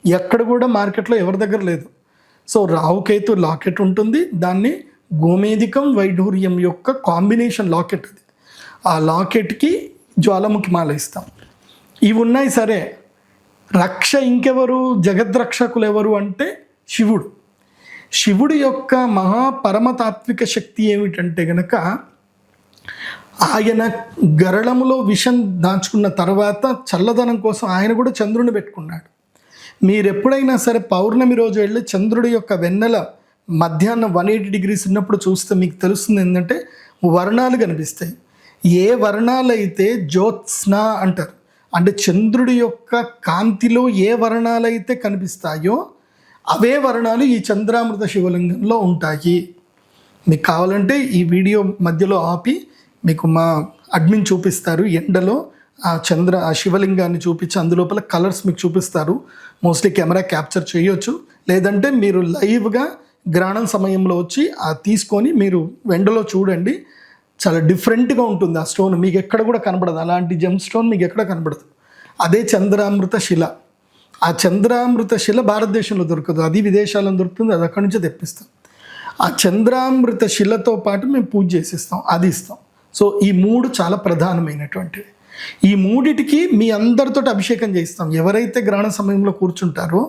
ఎక్కడ కూడా మార్కెట్లో ఎవరి దగ్గర లేదు. సో రాహుకేతు లాకెట్ ఉంటుంది, దాన్ని గోమేధికం వైఢూర్యం యొక్క కాంబినేషన్ లాకెట్ అది. ఆ లాకెట్కి జ్వాలాముఖి మాల ఇస్తాం. ఇవి ఉన్నాయి సరే, రక్ష ఇంకెవరు, జగద్రక్షకులు ఎవరు అంటే శివుడు. శివుడి యొక్క మహాపరమతాత్విక శక్తి ఏమిటంటే గనక, ఆయన గరళములో విషం దాచుకున్న తర్వాత చల్లదనం కోసం ఆయన కూడా చంద్రుని పెట్టుకున్నాడు. మీరు ఎప్పుడైనా సరే పౌర్ణమి రోజు వెళ్ళి చంద్రుడి యొక్క వెన్నెల మధ్యాహ్నం 180 డిగ్రీస్ ఉన్నప్పుడు చూస్తే మీకు తెలుస్తుంది ఏంటంటే వర్ణాలు కనిపిస్తాయి. ఏ వర్ణాలు అయితే జ్యోత్స్న అంటారు, అంటే చంద్రుడి యొక్క కాంతిలో ఏ వర్ణాలు అయితే కనిపిస్తాయో అవే వర్ణాలు ఈ చంద్రామృత శివలింగంలో ఉంటాయి. మీకు కావాలంటే ఈ వీడియో మధ్యలో ఆపి మీకు మా అడ్మిన్ చూపిస్తారు, ఎండలో ఆ శివలింగాన్ని చూపించి అందులోపల కలర్స్ మీకు చూపిస్తారు. మోస్ట్లీ కెమెరా క్యాప్చర్ చేయొచ్చు, లేదంటే మీరు లైవ్గా గ్రహణం సమయంలో వచ్చి తీసుకొని మీరు ఎండలో చూడండి. చాలా డిఫరెంట్గా ఉంటుంది ఆ స్టోన్, మీకు ఎక్కడ కూడా కనబడదు. అలాంటి జెమ్ స్టోన్ మీకు ఎక్కడ కనబడదు. అదే చంద్రామృత శిల. ఆ చంద్రామృత శిల భారతదేశంలో దొరకదు, అది విదేశాల్లో దొరుకుతుంది, అది అక్కడి నుంచే తెప్పిస్తాం. ఆ చంద్రామృత శిలతో పాటు మేము పూజ చేసిస్తాం, అది ఇస్తాం. సో ఈ 3 చాలా ప్రధానమైనటువంటివి. ఈ 3టికి మీ అందరితో అభిషేకం చేయిస్తాం. ఎవరైతే గ్రహణ సమయంలో కూర్చుంటారో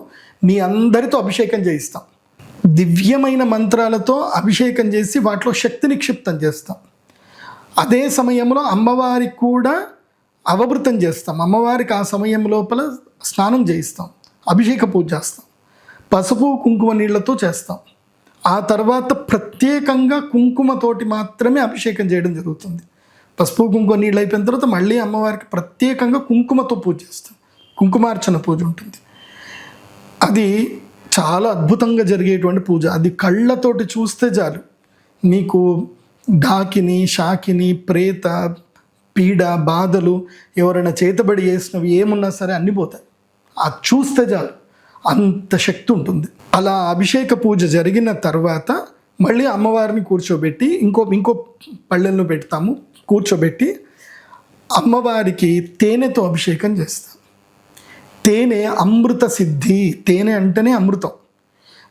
మీ అందరితో అభిషేకం చేయిస్తాం. దివ్యమైన మంత్రాలతో అభిషేకం చేసి వాటిలో శక్తి నిక్షిప్తం చేస్తాం. అదే సమయంలో అమ్మవారికి కూడా అవభృతం చేస్తాం. అమ్మవారికి ఆ సమయం లోపల స్నానం చేయిస్తాం, అభిషేక పూజ చేస్తాం, పసుపు కుంకుమ నీళ్లతో చేస్తాం. ఆ తర్వాత ప్రత్యేకంగా కుంకుమతోటి మాత్రమే అభిషేకం చేయడం జరుగుతుంది. పసుపు కుంకుమ నీళ్ళు అయిపోయిన తర్వాత మళ్ళీ అమ్మవారికి ప్రత్యేకంగా కుంకుమతో పూజ చేస్తాం. కుంకుమార్చన పూజ ఉంటుంది. అది చాలా అద్భుతంగా జరిగేటువంటి పూజ. అది కళ్ళతోటి చూస్తే చాలు మీకు ఢాకిని, షాకిని, ప్రేత పీడ, బాధలు, ఎవరైనా చేతబడి చేసినవి ఏమున్నా సరే అన్నీ పోతాయి. అది చూస్తే చాలు, అంత శక్తి ఉంటుంది. అలా అభిషేక పూజ జరిగిన తర్వాత మళ్ళీ అమ్మవారిని కూర్చోబెట్టి ఇంకో పళ్ళెల్లో పెడతాము. కూర్చోబెట్టి అమ్మవారికి తేనెతో అభిషేకం చేస్తాం. తేనె అమృత సిద్ధి, తేనె అంటేనే అమృతం.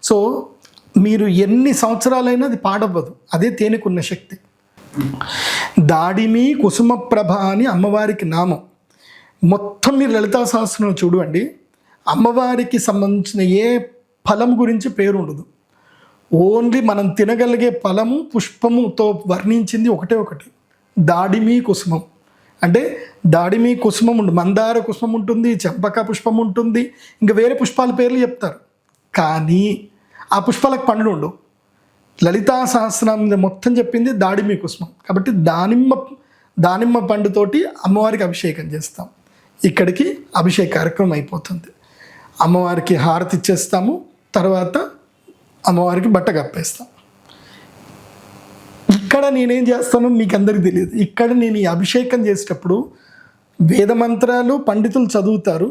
సో మీరు ఎన్ని సంవత్సరాలైనా అది పాడవ్వదు, అదే తేనెకున్న శక్తి. దాడిమి కుసుమ ప్రభ అని అమ్మవారికి నామం. మొత్తం మీరు లలితా సహస్రంలో చూడండి, అమ్మవారికి సంబంధించిన ఏ ఫలం గురించి పేరు ఉండదు. ఓన్లీ మనం తినగలిగే ఫలము పుష్పముతో వర్ణించింది ఒకటి, దాడిమి కుసుమం. అంటే దాడిమి కుసుమం ఉంటుంది, మందార కుసుమం ఉంటుంది, చెంపక పుష్పం ఉంటుంది, ఇంకా వేరే పుష్పాల పేర్లు చెప్తారు. కానీ ఆ పుష్పాలకు పండ్లు ఉండవు. లలితా సహస్రనామం మీద మొత్తం చెప్పింది దాడిమి కుసుమం. కాబట్టి దానిమ్మ పండుతోటి అమ్మవారికి అభిషేకం చేస్తాం. ఇక్కడికి అభిషేక కార్యక్రమం అయిపోతుంది. అమ్మవారికి హారతి ఇచ్చేస్తాము, తర్వాత అమ్మవారికి బట్ట కప్పేస్తాం. ఇక్కడ నేనేం చేస్తానో మీకు అందరికీ తెలియదు. ఇక్కడ నేను ఈ అభిషేకం చేసేటప్పుడు వేద మంత్రాలు పండితులు చదువుతారు,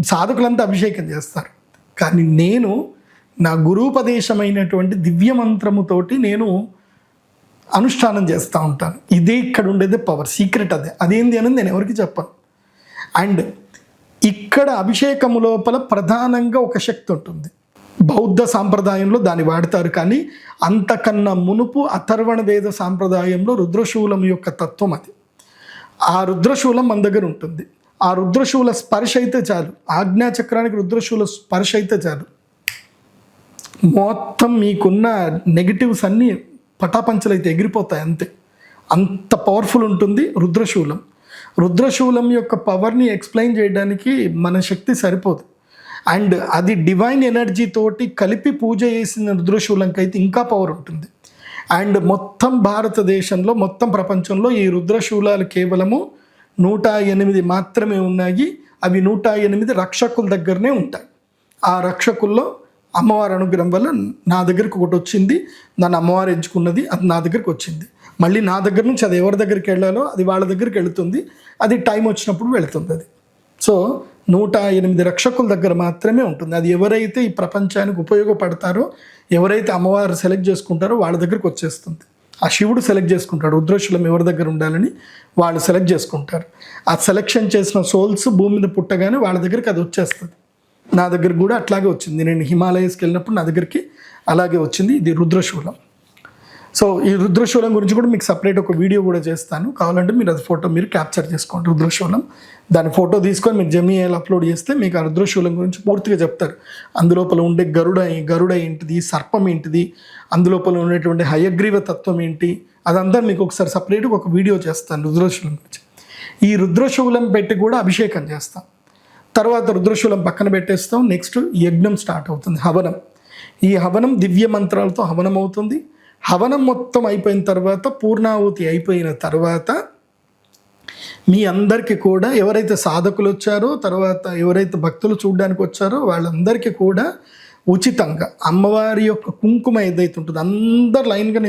సాధకులంతా అభిషేకం చేస్తారు. కానీ నేను నా గురూపదేశమైనటువంటి దివ్య మంత్రముతోటి నేను అనుష్ఠానం చేస్తూ ఉంటాను. ఇదే ఇక్కడ ఉండేదే పవర్, సీక్రెట్ అదేంది అనేది నేను ఎవరికి చెప్పను. అండ్ ఇక్కడ అభిషేకము లోపల ప్రధానంగా ఒక శక్తి ఉంటుంది. బౌద్ధ సాంప్రదాయంలో దాన్ని వాడతారు, కానీ అంతకన్నా మునుపు అథర్వణ వేద సాంప్రదాయంలో రుద్రశూలం యొక్క తత్వం అది. ఆ రుద్రశూలం మన దగ్గర ఉంటుంది. ఆ రుద్రశూల స్పర్శ అయితే చాలు, ఆజ్ఞాచక్రానికి రుద్రశూల స్పర్శ అయితే చాలు, మొత్తం మీకున్న నెగిటివ్స్ అన్నీ పటాపంచలు అయితే ఎగిరిపోతాయి. అంతే, అంత పవర్ఫుల్ ఉంటుంది రుద్రశూలం. రుద్రశూలం యొక్క పవర్ని ఎక్స్ప్లెయిన్ చేయడానికి మన శక్తి సరిపోదు. అండ్ అది డివైన్ ఎనర్జీ తోటి కలిపి పూజ చేసిన రుద్రశూలంకి అయితే ఇంకా పవర్ ఉంటుంది. అండ్ మొత్తం భారతదేశంలో, మొత్తం ప్రపంచంలో ఈ రుద్రశూలాలు కేవలము 108 మాత్రమే ఉన్నాయి. అవి 108 రక్షకుల దగ్గరనే ఉంటాయి. ఆ రక్షకుల్లో అమ్మవారి అనుగ్రహం వల్ల నా దగ్గరికి ఒకటి వచ్చింది, నన్ను అమ్మవారు ఎంచుకున్నది, అది నా దగ్గరికి వచ్చింది. మళ్ళీ నా దగ్గర నుంచి అది ఎవరి దగ్గరికి వెళ్ళాలో అది వాళ్ళ దగ్గరికి వెళుతుంది. అది టైం వచ్చినప్పుడు వెళుతుంది. అది సో 108 రక్షకుల దగ్గర మాత్రమే ఉంటుంది. అది ఎవరైతే ఈ ప్రపంచానికి ఉపయోగపడతారో, ఎవరైతే అమ్మవారు సెలెక్ట్ చేసుకుంటారో వాళ్ళ దగ్గరికి వచ్చేస్తుంది. ఆ శివుడు సెలెక్ట్ చేసుకుంటాడు రుద్రశూలం ఎవరి దగ్గర ఉండాలని, వాళ్ళు సెలెక్ట్ చేసుకుంటారు. ఆ సెలెక్షన్ చేసిన సోల్స్ భూమి మీద పుట్టగానే వాళ్ళ దగ్గరికి అది వచ్చేస్తుంది. నా దగ్గర కూడా అట్లాగే వచ్చింది. నేను హిమాలయస్కి వెళ్ళినప్పుడు నా దగ్గరికి అలాగే వచ్చింది. ఇది రుద్రశూలం. సో ఈ రుద్రశూలం గురించి కూడా మీకు సపరేట్ ఒక వీడియో కూడా చేస్తాను. కావాలంటే మీరు అది ఫోటో మీరు క్యాప్చర్ చేసుకోండి. రుద్రశూలం దాని ఫోటో తీసుకొని మీరు జెమినీలో అప్లోడ్ చేస్తే మీకు ఆ రుద్రశూలం గురించి పూర్తిగా చెప్తారు. అందులోపల ఉండే గరుడ ఏంటిది, సర్పం ఏంటిది, అందులోపల ఉండేటువంటి హయగ్రీవ తత్వం ఏంటి, అదంతా మీకు ఒకసారి సపరేట్గా ఒక వీడియో చేస్తాను రుద్రశూలం గురించి. ఈ రుద్రశూలం పెట్టి కూడా అభిషేకం చేస్తాం. తర్వాత రుద్రశూలం పక్కన పెట్టేస్తాం. నెక్స్ట్ యజ్ఞం స్టార్ట్ అవుతుంది, హవనం. ఈ హవనం దివ్య మంత్రాలతో హవనం అవుతుంది. హవనం మొత్తం అయిపోయిన తర్వాత, పూర్ణాహుతి అయిపోయిన తర్వాత మీ అందరికీ కూడా ఎవరైతే సాధకులు వచ్చారో, తర్వాత ఎవరైతే భక్తులు చూడడానికి వచ్చారో వాళ్ళందరికీ కూడా ఉచితంగా అమ్మవారి యొక్క కుంకుమ ఏదైతే ఉంటుందో అందరు లైన్గా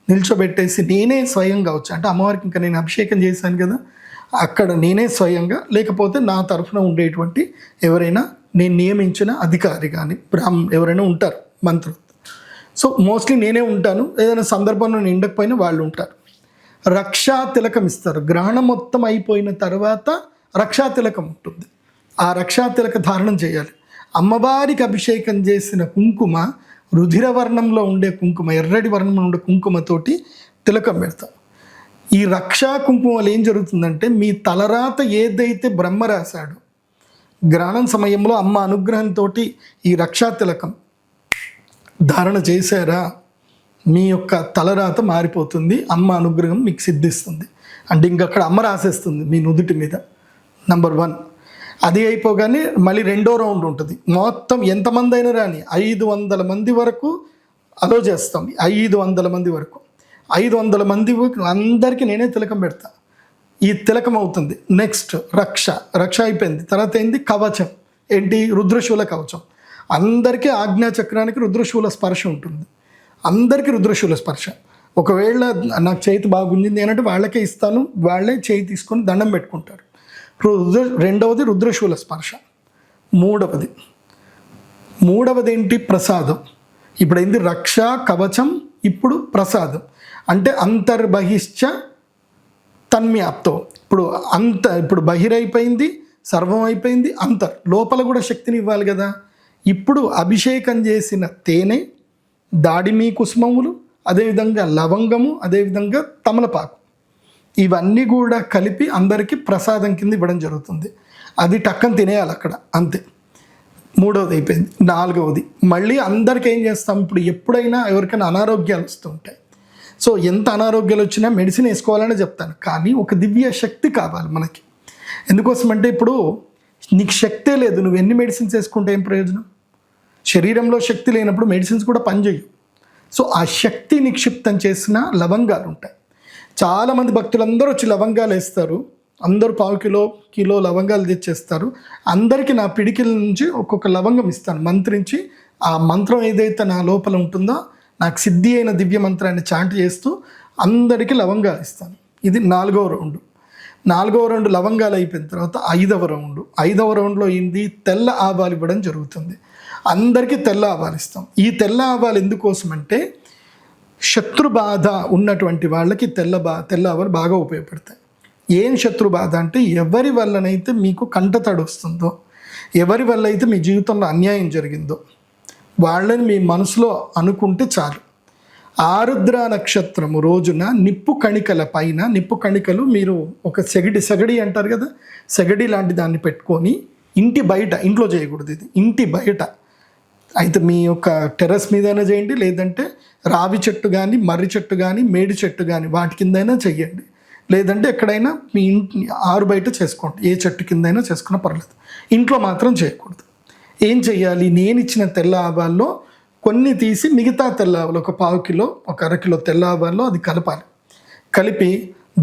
నిల్చోబెట్టేసి నేనే స్వయంగా వచ్చా. అంటే అమ్మవారికి ఇంకా నేను అభిషేకం చేశాను కదా, అక్కడ నేనే స్వయంగా, లేకపోతే నా తరఫున ఉండేటువంటి ఎవరైనా నేను నియమించిన అధికారి కానీ ఎవరైనా ఉంటారు మంత్రులు. సో మోస్ట్లీ నేనే ఉంటాను. ఏదైనా సందర్భంలో నేను ఉండకపోయినా వాళ్ళు ఉంటారు. రక్షా తిలకం ఇస్తారు. గ్రహణం మొత్తం అయిపోయిన తర్వాత రక్షా తిలకం ఉంటుంది. ఆ రక్షా తిలక ధారణం చేయాలి. అమ్మవారికి అభిషేకం చేసిన కుంకుమ రుధిర వర్ణంలో ఉండే కుంకుమ, ఎర్రటి వర్ణంలో ఉండే కుంకుమతోటి తిలకం పెడతాం. ఈ రక్షా కుంకుమ వల్ల ఏం జరుగుతుందంటే, మీ తలరాత ఏదైతే బ్రహ్మ రాశాడో, గ్రహణం సమయంలో అమ్మ అనుగ్రహంతో ఈ రక్షా తిలకం ధారణ చేశారా, మీ యొక్క తలరాత మారిపోతుంది, అమ్మ అనుగ్రహం మీకు సిద్ధిస్తుంది. అంటే ఇంకక్కడ అమ్మ రాసేస్తుంది మీ నుదుటి మీద. నంబర్ 1 అది అయిపోగానే మళ్ళీ 2వ రౌండ్ ఉంటుంది. మొత్తం ఎంతమంది అయినా రాని 500 మంది వరకు అలో చేస్తాం. 500 మంది వరకు 500 మంది అందరికీ నేనే తిలకం పెడతా. ఈ తిలకం అవుతుంది. నెక్స్ట్ రక్ష అయిపోయింది. తర్వాత ఏంది, కవచం. ఏంటి, రుద్రశూల కవచం. అందరికీ ఆజ్ఞాచక్రానికి రుద్రశూల స్పర్శ ఉంటుంది. అందరికీ రుద్రశూల స్పర్శ. ఒకవేళ నాకు చేతి బాగుంది అంటే వాళ్ళకే ఇస్తాను, వాళ్ళే చేయి తీసుకొని దండం పెట్టుకుంటారు. రెండవది రుద్రశూల స్పర్శ. మూడవది ఏంటి, ప్రసాదం. ఇప్పుడు ఏంది, రక్ష కవచం, ఇప్పుడు ప్రసాదం. అంటే అంతర్బహిశ్చ తన్మ్యాప్తో. ఇప్పుడు బహిరైపోయింది, సర్వం అయిపోయింది, లోపల కూడా శక్తిని ఇవ్వాలి కదా. ఇప్పుడు అభిషేకం చేసిన తేనె, దాడిమి కుసుమములు, అదేవిధంగా లవంగము, అదేవిధంగా తమలపాకు, ఇవన్నీ కూడా కలిపి అందరికీ ప్రసాదం కింద ఇవ్వడం జరుగుతుంది. అది టక్కని తినేయాలి అక్కడ, అంతే. 3వది అయిపోయింది. 4వది మళ్ళీ అందరికీ ఏం చేస్తాం, ఇప్పుడు ఎప్పుడైనా ఎవరికైనా అనారోగ్యాలు వస్తుంటాయి. సో ఎంత అనారోగ్యాలు వచ్చినా మెడిసిన్ వేసుకోవాలని చెప్తాను, కానీ ఒక దివ్య శక్తి కావాలి మనకి. ఎందుకోసమంటే ఇప్పుడు నీకు శక్తే లేదు, నువ్వు ఎన్ని మెడిసిన్స్ వేసుకుంటే ఏం ప్రయోజనం? శరీరంలో శక్తి లేనప్పుడు మెడిసిన్స్ కూడా పనిచేయవు. సో ఆ శక్తి నిక్షిప్తం చేసిన లవంగాలు ఉంటాయి. చాలామంది భక్తులందరూ వచ్చి లవంగాలు వేస్తారు, అందరూ పావు కిలో లవంగాలు తెచ్చేస్తారు. అందరికీ నా పిడికిల నుంచి ఒక్కొక్క లవంగం ఇస్తాను మంత్రించి. ఆ మంత్రం ఏదైతే నా లోపల ఉంటుందో నాకు సిద్ధి అయిన దివ్య మంత్రాన్ని చాంట్ చేస్తూ అందరికీ లవంగాలు ఇస్తాను. ఇది 4వ రౌండ్. 4వ రౌండ్ లవంగాలు అయిపోయిన తర్వాత 5వ రౌండ్. 5వ రౌండ్లో ఏంది, తెల్ల ఆవాలు ఇవ్వడం జరుగుతుంది. అందరికీ తెల్ల ఆవాలు ఇస్తాం. ఈ తెల్ల ఆవాలు ఎందుకోసం అంటే శత్రు బాధ ఉన్నటువంటి వాళ్ళకి తెల్ల ఆవాలు బాగా ఉపయోగపడతాయి. ఏం శత్రు బాధ అంటే ఎవరి వల్లనైతే మీకు కంటతడి వస్తుందో, ఎవరి వల్ల అయితే మీ జీవితంలో అన్యాయం జరిగిందో వాళ్ళని మీ మనసులో అనుకుంటే చాలు. ఆరుద్ర నక్షత్రము రోజున నిప్పు కణికల పైన, నిప్పు కణికలు మీరు ఒక సెగడి అంటారు కదా, సెగడి లాంటి దాన్ని పెట్టుకొని ఇంటి బయట, ఇంట్లో చేయకూడదు ఇది, ఇంటి బయట అయితే మీ యొక్క టెర్రస్ మీదైనా చేయండి, లేదంటే రావి చెట్టు కానీ, మర్రి చెట్టు కానీ, మేడి చెట్టు కానీ వాటి కిందైనా చెయ్యండి, లేదంటే ఎక్కడైనా మీ ఇంటి ఆరు బయట చేసుకోండి, ఏ చెట్టు కిందైనా చేసుకున్నా పర్లేదు, ఇంట్లో మాత్రం చేయకూడదు. ఏం చెయ్యాలి, నేను ఇచ్చిన తెల్ల ఆవాల్లో కొన్ని తీసి మిగతా తెల్ల ఆవాలు ఒక పావు కిలో, ఒక అరకిలో తెల్ల ఆవాల్లో అది కలపాలి. కలిపి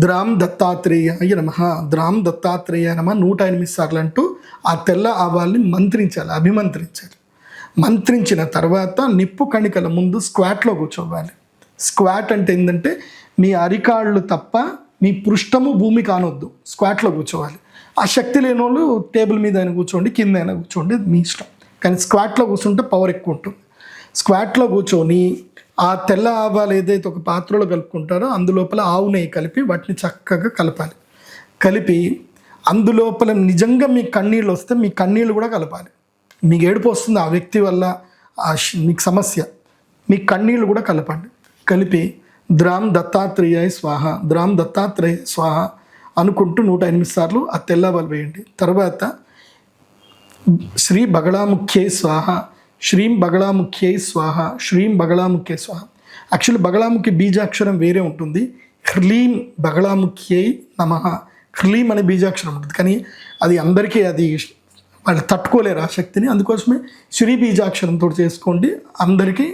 ద్రామ్ దత్తాత్రేయాయ నమః, ద్రామ్ దత్తాత్రేయాయ నమః 108 సార్లు అంటూ ఆ తెల్ల ఆవాల్ని మంత్రించాలి, అభిమంత్రించాలి. మంత్రించిన తర్వాత నిప్పు కణికల ముందు స్క్వాట్లో కూర్చోవాలి. స్క్వాట్ అంటే ఏంటంటే మీ అరికాళ్ళు తప్ప మీ పృష్ఠము భూమి కానొద్దు, స్క్వాట్లో కూర్చోవాలి. ఆ శక్తి లేని వాళ్ళు టేబుల్ మీద అయినా కూర్చోండి, కింద అయినా కూర్చోండి, మీ ఇష్టం. కానీ స్క్వాట్లో కూర్చుంటే పవర్ ఎక్కువ ఉంటుంది. స్క్వాట్లో కూర్చొని ఆ తెల్ల ఆవాలు ఏదైతే ఒక పాత్రలో కలుపుకుంటారో అందులోపల ఆవు నెయ్యి కలిపి వాటిని చక్కగా కలపాలి. కలిపి అందులోపల నిజంగా మీ కన్నీళ్ళు వస్తే మీ కన్నీళ్ళు కూడా కలపాలి. మీకు ఏడుపు వస్తుంది ఆ వ్యక్తి వల్ల, మీకు సమస్య, మీ కన్నీళ్ళు కూడా కలపండి. కలిపి ద్రామ్ దత్తాత్రేయాయ స్వాహ, ద్రామ్ దత్తాత్రేయ స్వాహ అనుకుంటూ 108 సార్లు ఆ తెల్లవాలు వేయండి. తర్వాత శ్రీ బగళాముఖ్యై స్వాహ, శ్రీం బగళాముఖ్యై స్వాహ, శ్రీం బగళాముఖ్యై స్వాహ. యాక్చువల్లీ బగళాముఖి బీజాక్షరం వేరే ఉంటుంది, హ్రీం బగళాముఖ్యై నమః, హ్రీం అనే బీజాక్షరం ఉంటుంది. కానీ అది అందరికీ అది వాళ్ళు తట్టుకోలేరు ఆ శక్తిని, అందుకోసమే శ్రీ బీజాక్షరంతో చేసుకోండి, అందరికీ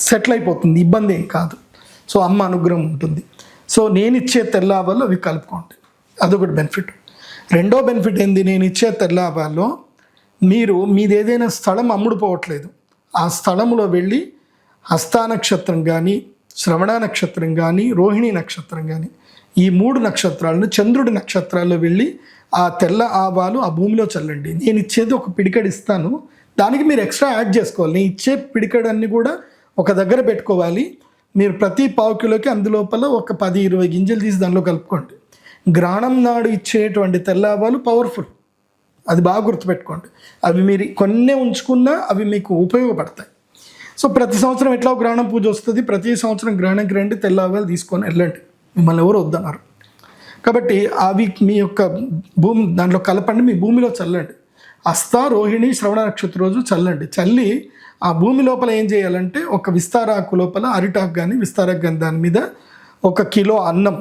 సెటిల్ అయిపోతుంది, ఇబ్బంది ఏం కాదు. సో అమ్మ అనుగ్రహం ఉంటుంది. సో నేను ఇచ్చే తెల్ల ఆవాలు అవి కలుపుకోండి, అదొకటి బెనిఫిట్. రెండో బెనిఫిట్ ఏంది, నేను ఇచ్చే తెల్ల ఆవాల్లో మీది ఏదైనా స్థలం అమ్ముడుపోవట్లేదు, ఆ స్థలంలో వెళ్ళి హస్తా నక్షత్రం కానీ, శ్రవణ నక్షత్రం కానీ, రోహిణి నక్షత్రం కానీ, ఈ 3 నక్షత్రాలను చంద్రుడి నక్షత్రాల్లో వెళ్ళి ఆ తెల్ల ఆవాలు ఆ భూమిలో చల్లండి. నేను ఇచ్చేది ఒక పిడికడు ఇస్తాను, దానికి మీరు ఎక్స్ట్రా యాడ్ చేసుకోవాలి. నేను ఇచ్చే పిడికడన్ని కూడా ఒక దగ్గర పెట్టుకోవాలి. మీరు ప్రతి పావు కిలోకి అందులోపల ఒక 10-20 గింజలు తీసి దానిలో కలుపుకోండి. గ్రహణం నాడు ఇచ్చేటువంటి తెల్ల ఆవాలు పవర్ఫుల్, అది బాగా గుర్తుపెట్టుకోండి. అవి మీరు కొన్నే ఉంచుకున్నా అవి మీకు ఉపయోగపడతాయి. సో ప్రతి సంవత్సరం ఎట్లా గ్రహణం పూజ వస్తుంది, ప్రతి సంవత్సరం గ్రహణంకి రండి, తెల్ల ఆవాలు తీసుకొని వెళ్ళండి, మిమ్మల్ని ఎవరు వద్దన్నారు. కాబట్టి అవి మీ యొక్క భూమి దాంట్లో కలపండి, మీ భూమిలో చల్లండి. హస్త రోహిణి శ్రవణ నక్షత్రం రోజు చల్లండి. చల్లి ఆ భూమి లోపల ఏం చేయాలంటే ఒక విస్తారాకు లోపల అరిటాకు కానీ విస్తారాకు కానీ దాని మీద 1 కిలో అన్నం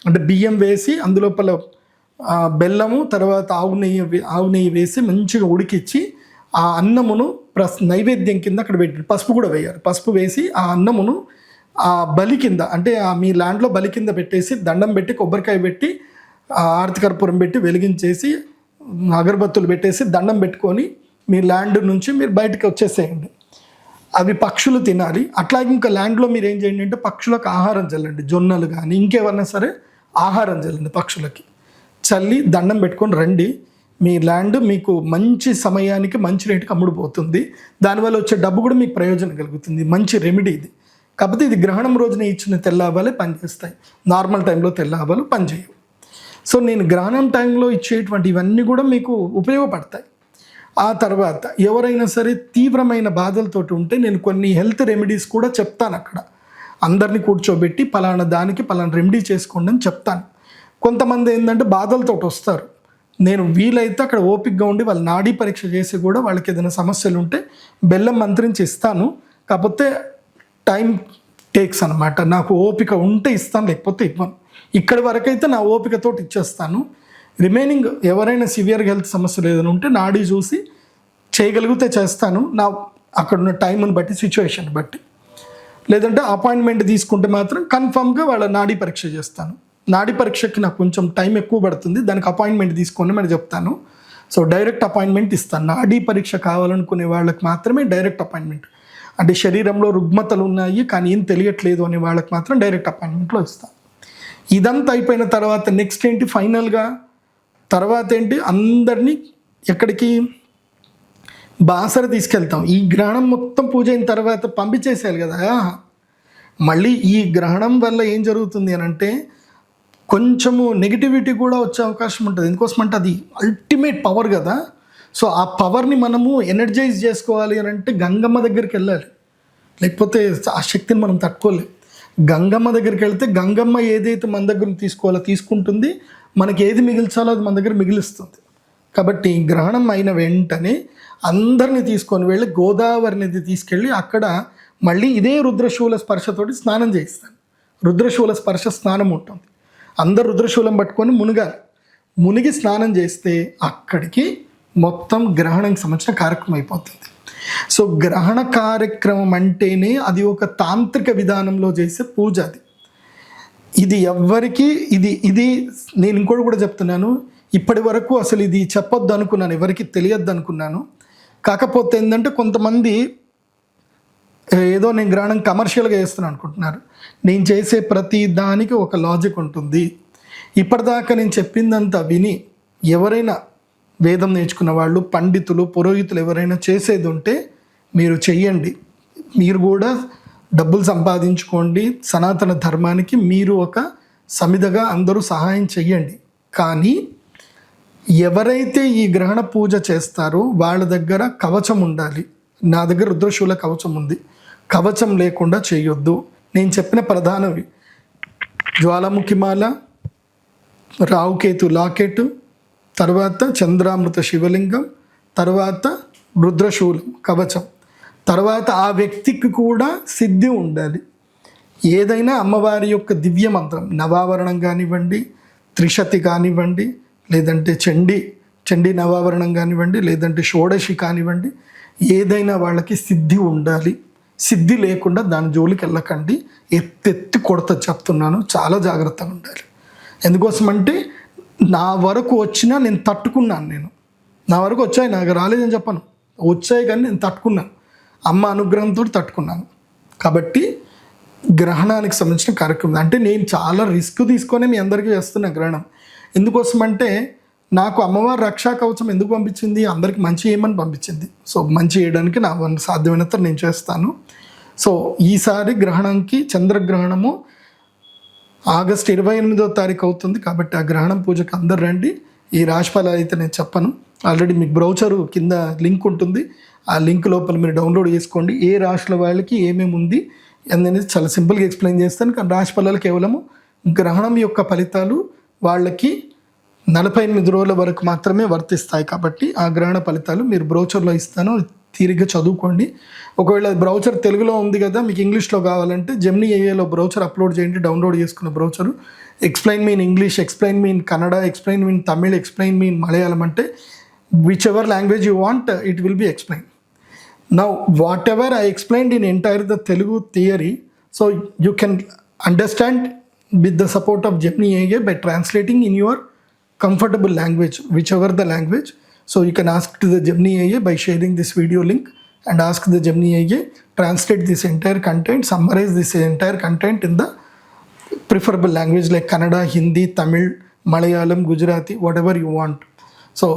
అంటే బియ్యం వేసి అందులోపల బెల్లము తర్వాత ఆవు నెయ్యి వేసి మంచిగా ఉడికిచ్చి ఆ అన్నమును నైవేద్యం కింద అక్కడ పెట్టి పసుపు కూడా వేయాలి. పసుపు వేసి ఆ అన్నమును ఆ బలి కింద అంటే మీ ల్యాండ్లో బలి కింద పెట్టేసి దండం పెట్టి కొబ్బరికాయ పెట్టి ఆరతి కర్పూరం పెట్టి వెలిగించేసి అగరబత్తులు పెట్టేసి దండం పెట్టుకొని మీ ల్యాండ్ నుంచి మీరు బయటకు వచ్చేసేయండి. అవి పక్షులు తినాలి. అట్లాగే ఇంకా ల్యాండ్లో మీరు ఏం చేయండి అంటే పక్షులకు ఆహారం చల్లండి, జొన్నలు కానీ ఇంకేమన్నా సరే ఆహారం చల్లండి పక్షులకి. చల్లి దండం పెట్టుకొని రండి. మీ ల్యాండ్ మీకు మంచి సమయానికి మంచి రేటుకి అమ్ముడుపోతుంది. దానివల్ల వచ్చే డబ్బు కూడా మీకు ప్రయోజనం కలుగుతుంది. మంచి రెమెడీ ఇది. కాకపోతే ఇది గ్రహణం రోజున ఇచ్చిన తెల్ల ఆవాలే పనిచేస్తాయి, నార్మల్ టైంలో తెల్ల ఆవాలు పనిచేయవు. సో నేను గ్రహణం టైంలో ఇచ్చేటువంటి ఇవన్నీ కూడా మీకు ఉపయోగపడతాయి. ఆ తర్వాత ఎవరైనా సరే తీవ్రమైన బాధలతోటి ఉంటే నేను కొన్ని హెల్త్ రెమెడీస్ కూడా చెప్తాను. అక్కడ అందరినీ కూర్చోబెట్టి పలానా దానికి పలానా రెమెడీ చేసుకోండి అని చెప్తాను. కొంతమంది ఏంటంటే బాధలతో వస్తారు, నేను వీలైతే అక్కడ ఓపికగా ఉండి వాళ్ళ నాడీ పరీక్ష చేసి కూడా వాళ్ళకి ఏదైనా సమస్యలు ఉంటే బెల్లం మంత్రించి ఇస్తాను. కాకపోతే టైం టేక్స్ అనమాట. నాకు ఓపిక ఉంటే ఇస్తాను, లేకపోతే ఇవ్వను. ఇక్కడి వరకైతే నా ఓపికతో ఇచ్చేస్తాను. రిమైనింగ్ ఎవరైనా సివియర్ హెల్త్ సమస్యలు ఏదైనా ఉంటే నాడీ చూసి చేయగలిగితే చేస్తాను, నా అక్కడున్న టైంని బట్టి సిచ్యువేషన్ బట్టి. లేదంటే అపాయింట్మెంట్ తీసుకుంటే మాత్రం కన్ఫామ్గా వాళ్ళ నాడీ పరీక్ష చేస్తాను. నాడీ పరీక్షకి నాకు కొంచెం టైం ఎక్కువ పడుతుంది, దానికి అపాయింట్మెంట్ తీసుకోండి మరి చెప్తాను. సో డైరెక్ట్ అపాయింట్మెంట్ ఇస్తాను. నాడీ పరీక్ష కావాలనుకునే వాళ్ళకి మాత్రమే డైరెక్ట్ అపాయింట్మెంట్, అంటే శరీరంలో రుగ్మతలు ఉన్నాయి కానీ ఏం తెలియట్లేదు అనే వాళ్ళకి మాత్రం డైరెక్ట్ అపాయింట్మెంట్లో ఇస్తాను. ఇదంతా అయిపోయిన తర్వాత నెక్స్ట్ ఏంటి, ఫైనల్గా తర్వాత ఏంటి, అందరినీ ఎక్కడికి, బాసర తీసుకెళ్తాం. ఈ గ్రహణం మొత్తం పూజ అయిన తర్వాత పంపించేసేయాలి కదా. మళ్ళీ ఈ గ్రహణం వల్ల ఏం జరుగుతుంది అని అంటే కొంచెము నెగిటివిటీ కూడా వచ్చే అవకాశం ఉంటుంది. ఎందుకోసం అంటే అది అల్టిమేట్ పవర్ కదా. సో ఆ పవర్ని మనము ఎనర్జైజ్ చేసుకోవాలి అని అంటే గంగమ్మ దగ్గరికి వెళ్ళాలి, లేకపోతే ఆ శక్తిని మనం తట్టుకోలేం. గంగమ్మ దగ్గరికి వెళ్తే గంగమ్మ ఏదైతే మన దగ్గర తీసుకోవాలో తీసుకుంటుంది, మనకి ఏది మిగిల్చాలో అది మన దగ్గర మిగిలిస్తుంది. కాబట్టి గ్రహణం అయిన వెంటనే అందరినీ తీసుకొని వెళ్ళి గోదావరి నది తీసుకెళ్ళి అక్కడ మళ్ళీ ఇదే రుద్రశూల స్పర్శతోటి స్నానం చేయిస్తాను. రుద్రశూల స్పర్శ స్నానం ఉంటుంది, అందరు రుద్రశూలం పట్టుకొని మునిగాలి. మునిగి స్నానం చేస్తే అక్కడికి మొత్తం గ్రహణానికి సంబంధించిన కార్యక్రమం అయిపోతుంది. సో గ్రహణ కార్యక్రమం అంటేనే అది ఒక తాంత్రిక విధానంలో చేసే పూజ. అది ఇది ఎవ్వరికి ఇది నేను ఇంకోటి కూడా చెప్తున్నాను, ఇప్పటి వరకు అసలు ఇది చెప్పొద్దు అనుకున్నాను, ఎవరికి తెలియద్దు అనుకున్నాను. కాకపోతే ఏంటంటే కొంతమంది ఏదో నేను గ్రహణం కమర్షియల్గా చేస్తున్నాను అనుకుంటున్నారు. నేను చేసే ప్రతి దానికి ఒక లాజిక్ ఉంటుంది. ఇప్పటిదాకా నేను చెప్పిందంతా విని ఎవరైనా వేదం నేర్చుకున్న వాళ్ళు, పండితులు, పురోహితులు ఎవరైనా చేసేది ఉంటే మీరు చెయ్యండి. మీరు కూడా డబ్బులు సంపాదించుకోండి, సనాతన ధర్మానికి మీరు ఒక సమిధగా అందరూ సహాయం చెయ్యండి. కానీ ఎవరైతే ఈ గ్రహణ పూజ చేస్తారో వాళ్ళ దగ్గర కవచం ఉండాలి. నా దగ్గర రుద్రశూల కవచం ఉంది, కవచం లేకుండా చేయొద్దు. నేను చెప్పిన ప్రధానవి జ్వాలాముఖిమాల, రావుకేతు లాకెట్, తర్వాత చంద్రామృత శివలింగం, తర్వాత రుద్రశూలం కవచం, తర్వాత ఆ వ్యక్తికి కూడా సిద్ధి ఉండాలి. ఏదైనా అమ్మవారి యొక్క దివ్య మంత్రం, నవావరణం కానివ్వండి, త్రిశతి కానివ్వండి, లేదంటే చండీ నవావరణం కానివ్వండి, లేదంటే షోడశి కానివ్వండి, ఏదైనా వాళ్ళకి సిద్ధి ఉండాలి. సిద్ధి లేకుండా దాని జోలికి వెళ్ళకండి, ఎత్తెత్తి కొడత చెప్తున్నాను, చాలా జాగ్రత్తగా ఉండాలి. ఎందుకోసమంటే నా వరకు వచ్చినా నేను తట్టుకున్నాను. నా వరకు వచ్చాయి, నాకు రాలేదని చెప్పను, వచ్చాయి కానీ నేను తట్టుకున్నాను, అమ్మ అనుగ్రహంతో తట్టుకున్నాను. కాబట్టి గ్రహణానికి సంబంధించిన కార్యక్రమం అంటే నేను చాలా రిస్క్ తీసుకొని మీ అందరికీ చేస్తున్నా గ్రహణం. ఎందుకోసమంటే నాకు అమ్మవారు రక్షా కవచం ఎందుకు పంపించింది, అందరికి మంచి చేయమని పంపించింది. సో మంచి చేయడానికి నా సాధ్యమైనంత నేను చేస్తాను. సో ఈసారి గ్రహణంకి చంద్రగ్రహణము ఆగస్టు 28వ తారీఖు అవుతుంది. కాబట్టి ఆ గ్రహణం పూజకు అందరు రండి. ఈ రాశిఫలాలు అయితే నేను చెప్పను, ఆల్రెడీ మీకు బ్రౌచరు కింద లింక్ ఉంటుంది, ఆ లింక్ లోపల మీరు డౌన్లోడ్ చేసుకోండి. ఏ రాశుల వాళ్ళకి ఏమేమి ఉంది అనేది చాలా సింపుల్గా ఎక్స్ప్లెయిన్ చేస్తాను. కానీ రాశిఫలాలు కేవలము గ్రహణం యొక్క ఫలితాలు వాళ్ళకి 48 రోజుల వరకు మాత్రమే వర్తిస్తాయి. కాబట్టి ఆ గ్రహణ ఫలితాలు మీరు బ్రౌచర్లో ఇస్తాను, తీరిగ్గా చదువుకోండి. ఒకవేళ బ్రౌచర్ తెలుగులో ఉంది కదా, మీకు ఇంగ్లీష్లో కావాలంటే జెమినీ ఏఐలో బ్రౌచర్ అప్లోడ్ చేయండి, డౌన్లోడ్ చేసుకున్న brochure. Explain me in English, explain me in Kannada, explain me in Tamil, explain me in Malayalam, అంటే whichever language you want it will be explain. Now whatever I explained in entire the Telugu theory, so you can understand with the support of Gemini AI by translating in your comfortable language, whichever the language. So you can ask to the Gemini AI by sharing this video link and ask the Gemini AI translate this entire content, summarize this entire content in the preferable language like Kannada, Hindi, Tamil, Malayalam, Gujarati, whatever you want. So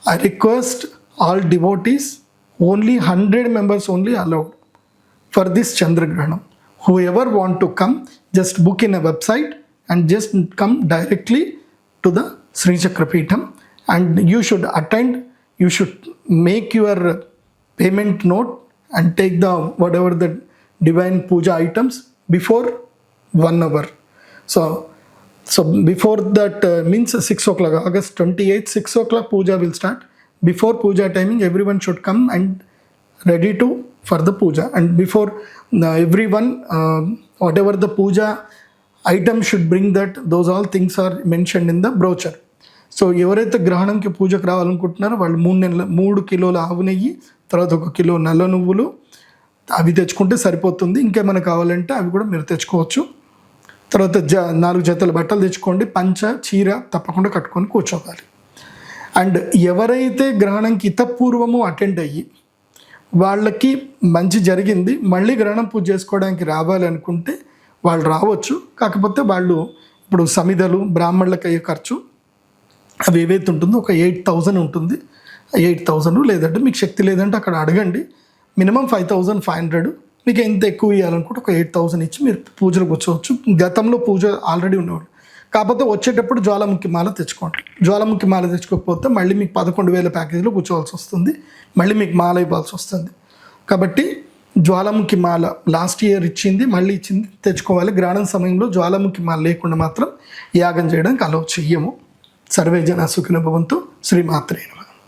I request all devotees, only 100 members only allowed for this Chandragrahanam. Whoever want to come, just book in a website and just come directly to the Sri Chakrapeetham, and you should attend, you should make your payment note and take the whatever the divine puja items before 1 hour. So before that means 6 o'clock, August 28th, 6 o'clock puja will start. Before puja timing, everyone should come and ready to for the puja. And before everyone, whatever the puja item should bring, that those all things are mentioned in the brochure. So ఎవరైతే గ్రహణంకి పూజకు రావాలనుకుంటున్నారో వాళ్ళు 3 కిలోల ఆవు నెయ్యి, తర్వాత 1 kilo నల్ల నువ్వులు, అవి తెచ్చుకుంటే సరిపోతుంది. ఇంకేమైనా కావాలంటే అవి కూడా మీరు తెచ్చుకోవచ్చు. తర్వాత 4 జతల బట్టలు తెచ్చుకోండి. పంచ చీర తప్పకుండా కట్టుకొని కూర్చోవాలి. అండ్ ఎవరైతే గ్రహణంకి ఇతపూర్వము అటెండ్ అయ్యి వాళ్ళకి మంచి జరిగింది, మళ్ళీ గ్రహణం పూజ చేసుకోవడానికి రావాలి అనుకుంటే వాళ్ళు రావచ్చు. కాకపోతే వాళ్ళు ఇప్పుడు సమిధలు బ్రాహ్మణులకు అయ్యే ఖర్చు అవి ఏవైతే ఉంటుందో ఒక 8,000 ఉంటుంది. 8,000 లేదంటే మీకు శక్తి లేదంటే అక్కడ అడగండి. మినిమం 5,500. మీకు ఎంత ఎక్కువ ఇవ్వాలనుకుంటే ఒక 8,000 ఇచ్చి మీరు పూజలు కూర్చోవచ్చు. గతంలో పూజ ఆల్రెడీ ఉన్నవాడు. కాకపోతే వచ్చేటప్పుడు జ్వాలాముఖి మాల తెచ్చుకోండి. జ్వాలాముఖి మాల తెచ్చుకోకపోతే మళ్ళీ మీకు 11,000 ప్యాకేజీలో కూర్చోవాల్సి వస్తుంది. మళ్ళీ మీకు మాల ఇవ్వాల్సి వస్తుంది. కాబట్టి జ్వాలాముఖి మాల లాస్ట్ ఇయర్ ఇచ్చింది, మళ్ళీ ఇచ్చింది తెచ్చుకోవాలి. గ్రహణం సమయంలో జ్వాలాముఖి మాల లేకుండా మాత్రం యాగం చేయడానికి అలౌ చెయ్యము. సర్వే జన సుఖినో భవంతు. శ్రీమాత్రే నమః.